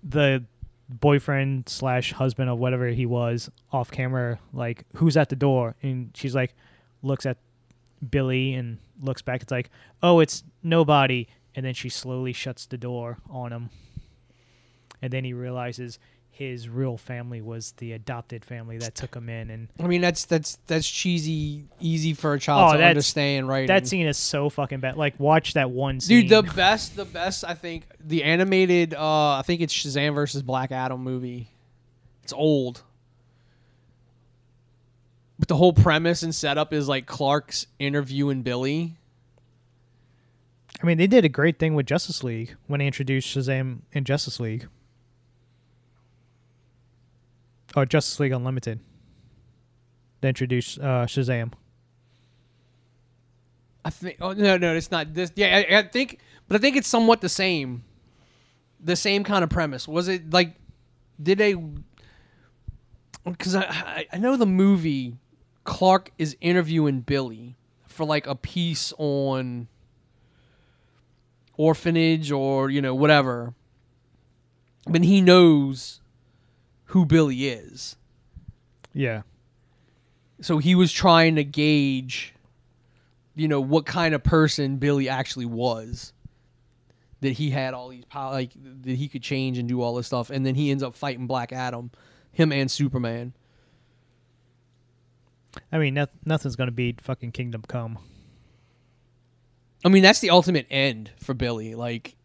Speaker 2: the boyfriend / husband or whatever he was off camera, like, "Who's at the door?" And she's like, looks at Billy and looks back. It's like, "Oh, it's nobody." And then she slowly shuts the door on him. And then he realizes his real family was the adopted family that took him in. And
Speaker 1: I mean, that's cheesy, easy for a child to understand, right?
Speaker 2: That scene is so fucking bad. Like, watch that one scene.
Speaker 1: Dude, the best, I think, the animated, I think it's Shazam versus Black Adam movie. It's old. But the whole premise and setup is like Clark's interviewing Billy.
Speaker 2: I mean, they did a great thing with Justice League when they introduced Shazam in Justice League. Or Justice League Unlimited. They introduced Shazam.
Speaker 1: I think. Oh no, it's not this. Yeah, I think, but I think it's somewhat the same kind of premise. Was it like? Did they? Because I know the movie, Clark is interviewing Billy for like a piece on orphanage or whatever, but he knows who Billy is.
Speaker 2: Yeah.
Speaker 1: So he was trying to gauge, what kind of person Billy actually was. That he had all these power, like that he could change and do all this stuff, and then he ends up fighting Black Adam, him and Superman.
Speaker 2: I mean, nothing's gonna beat fucking Kingdom Come.
Speaker 1: I mean, that's the ultimate end for Billy. Like,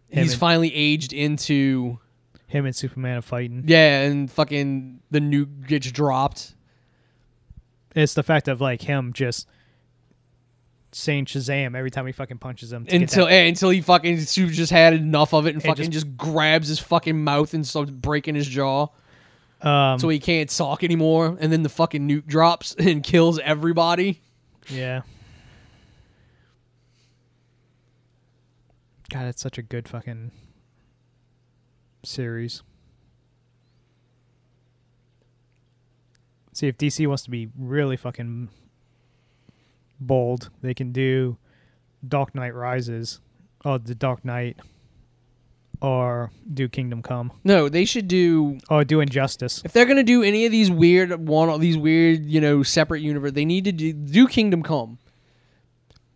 Speaker 1: he's finally aged into.
Speaker 2: Him and Superman are fighting.
Speaker 1: Yeah, and fucking the nuke gets dropped.
Speaker 2: It's the fact of like him just saying Shazam every time he fucking punches him.
Speaker 1: Until he fucking just had enough of it and fucking just grabs his fucking mouth and starts breaking his jaw. So he can't talk anymore. And then the fucking nuke drops and kills everybody.
Speaker 2: Yeah. God, it's such a good fucking series. See, if DC wants to be really fucking bold, they can do Dark Knight Rises, or The Dark Knight, or do Kingdom Come.
Speaker 1: No, they should do...
Speaker 2: Or do Injustice.
Speaker 1: If they're going to do any of these weird, separate universe, they need to do Kingdom Come.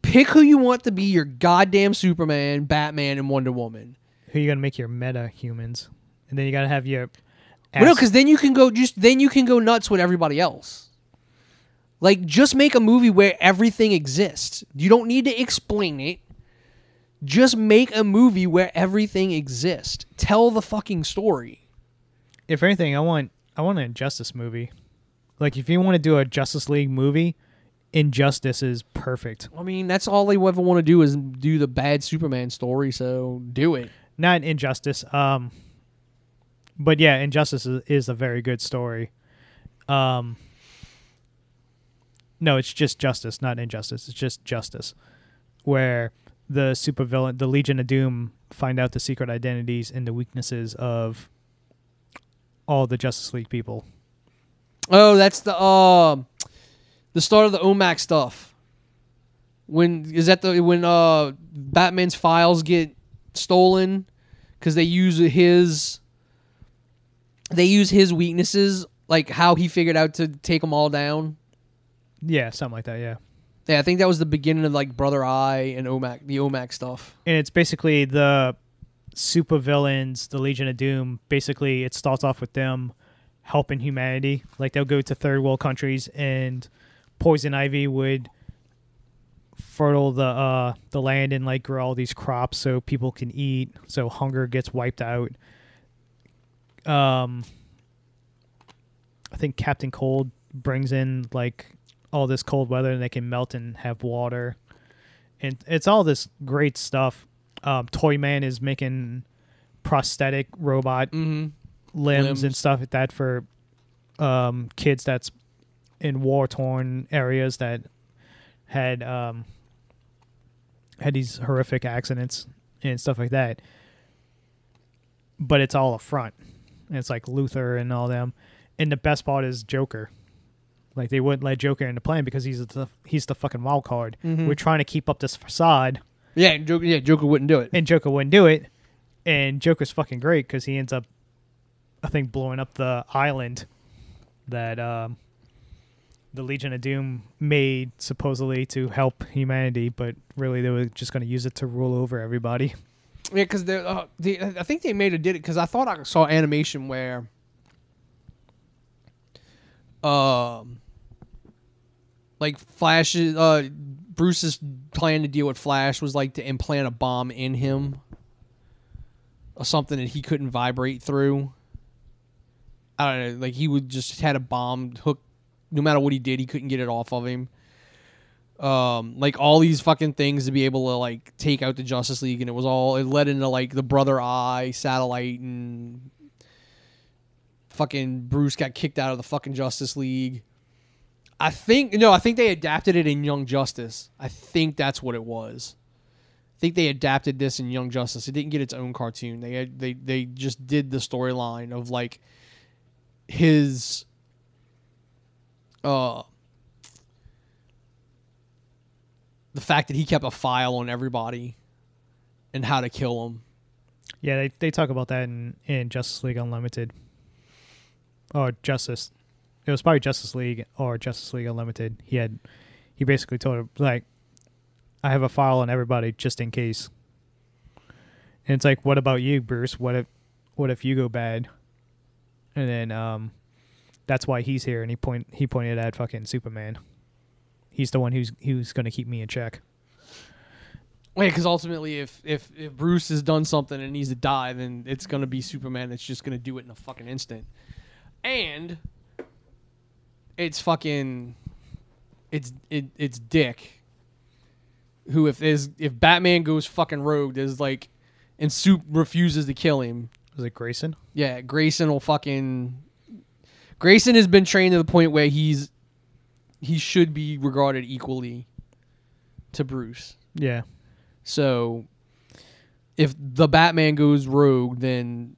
Speaker 1: Pick who you want to be your goddamn Superman, Batman, and Wonder Woman.
Speaker 2: Who you gonna make your meta humans, and then you gotta have your.
Speaker 1: Well, no, because then you can go nuts with everybody else. Like, just make a movie where everything exists. You don't need to explain it. Just make a movie where everything exists. Tell the fucking story.
Speaker 2: If anything, I want an Injustice movie. Like, if you want to do a Justice League movie, Injustice is perfect.
Speaker 1: I mean, that's all they ever want to do is do the bad Superman story, so do it.
Speaker 2: Not Injustice. But yeah, Injustice is a very good story. No, it's just Justice, not Injustice. It's just Justice, where the supervillain, the Legion of Doom, find out the secret identities and the weaknesses of all the Justice League people.
Speaker 1: Oh, that's the start of the OMAC stuff. When Batman's files get stolen because they use his weaknesses, like how he figured out to take them all down.
Speaker 2: Yeah, something like that. Yeah.
Speaker 1: Yeah, I think that was the beginning of like Brother Eye and the OMAC stuff.
Speaker 2: And it's basically the supervillains, the Legion of Doom. Basically, it starts off with them helping humanity. Like they'll go to third world countries, and Poison Ivy would fertile the land and like grow all these crops so people can eat, so hunger gets wiped out. I think Captain Cold brings in like all this cold weather and they can melt and have water, and it's all this great stuff. Toyman is making prosthetic robot limbs and stuff like that for kids that's in war-torn areas that had these horrific accidents and stuff like that. But it's all a front. And it's like Luthor and all them. And the best part is Joker. Like they wouldn't let Joker in the plan because he's the fucking wild card. We're trying to keep up this facade.
Speaker 1: Yeah, Joker wouldn't do it.
Speaker 2: And Joker wouldn't do it. And Joker's fucking great because he ends up, I think, blowing up the island that the Legion of Doom made supposedly to help humanity, but really they were just going to use it to rule over everybody.
Speaker 1: Yeah, because I think they did it because I thought I saw animation where like Flash's Bruce's plan to deal with Flash was like to implant a bomb in him or something that he couldn't vibrate through. I don't know, like he would just had a bomb hook. No matter what he did, he couldn't get it off of him. Like all these fucking things to be able to like take out the Justice League, and it led into like the Brother Eye satellite, and fucking Bruce got kicked out of the fucking Justice League. I think they adapted it in Young Justice. I think that's what it was. I think they adapted this in Young Justice. It didn't get its own cartoon. They just did the storyline of like his the fact that he kept a file on everybody and how to kill them.
Speaker 2: Yeah, they talk about that in Justice League Unlimited. Or Justice. It was probably Justice League or Justice League Unlimited. He basically told her, like, I have a file on everybody just in case. And it's like, what about you, Bruce? What if you go bad? And then that's why he's here, and he pointed at fucking Superman. He's the one who's going to keep me in check.
Speaker 1: Wait, because ultimately, if Bruce has done something and needs to die, then it's going to be Superman that's just going to do it in a fucking instant. And it's fucking it's Dick, who if Batman goes fucking rogue, there's like, and Soup refuses to kill him.
Speaker 2: Was it Grayson?
Speaker 1: Yeah, Grayson has been trained to the point where he should be regarded equally to Bruce.
Speaker 2: Yeah.
Speaker 1: So if the Batman goes rogue, then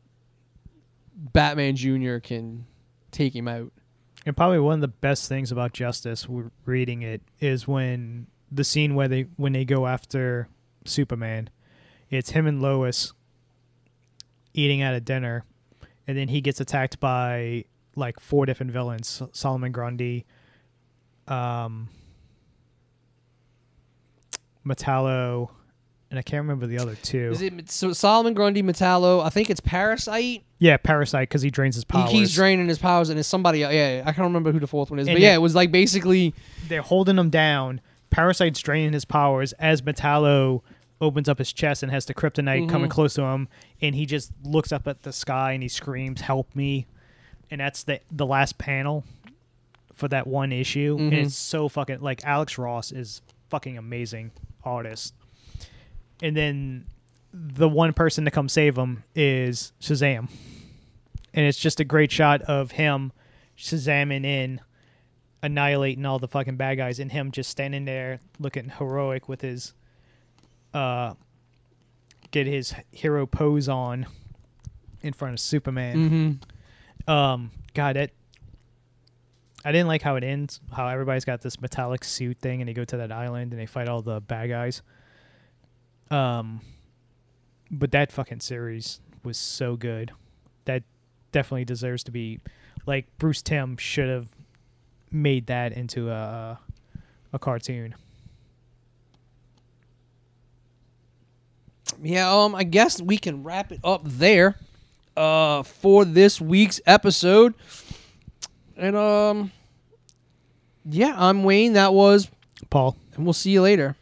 Speaker 1: Batman Jr. can take him out.
Speaker 2: And probably one of the best things about Justice, reading it, is when the scene when they go after Superman. It's him and Lois eating at a dinner, and then he gets attacked by like 4 different villains: Solomon Grundy, Metallo, and I can't remember the other 2.
Speaker 1: Is it Solomon Grundy, Metallo? I think it's Parasite.
Speaker 2: Yeah, Parasite, because he drains his powers.
Speaker 1: He keeps draining his powers, and it's somebody else. Yeah, I can't remember who the 4th one is. But yeah, it was like basically
Speaker 2: they're holding him down. Parasite's draining his powers as Metallo opens up his chest and has the kryptonite coming close to him, and he just looks up at the sky and he screams, "Help me!" And that's the last panel for that one issue, and
Speaker 1: Mhm.
Speaker 2: it's so fucking like Alex Ross is fucking amazing artist. And then the one person to come save him is Shazam, and it's just a great shot of him Shazamming in, annihilating all the fucking bad guys, and him just standing there looking heroic with his get his hero pose on in front of Superman.
Speaker 1: Mhm.
Speaker 2: God, I didn't like how it ends, how everybody's got this metallic suit thing and they go to that island and they fight all the bad guys. But that fucking series was so good. That definitely deserves to be, like, Bruce Timm should have made that into a cartoon.
Speaker 1: Yeah, I guess we can wrap it up there for this week's episode. And yeah, I'm Wayne. That was
Speaker 2: Paul.
Speaker 1: and we'll see you later.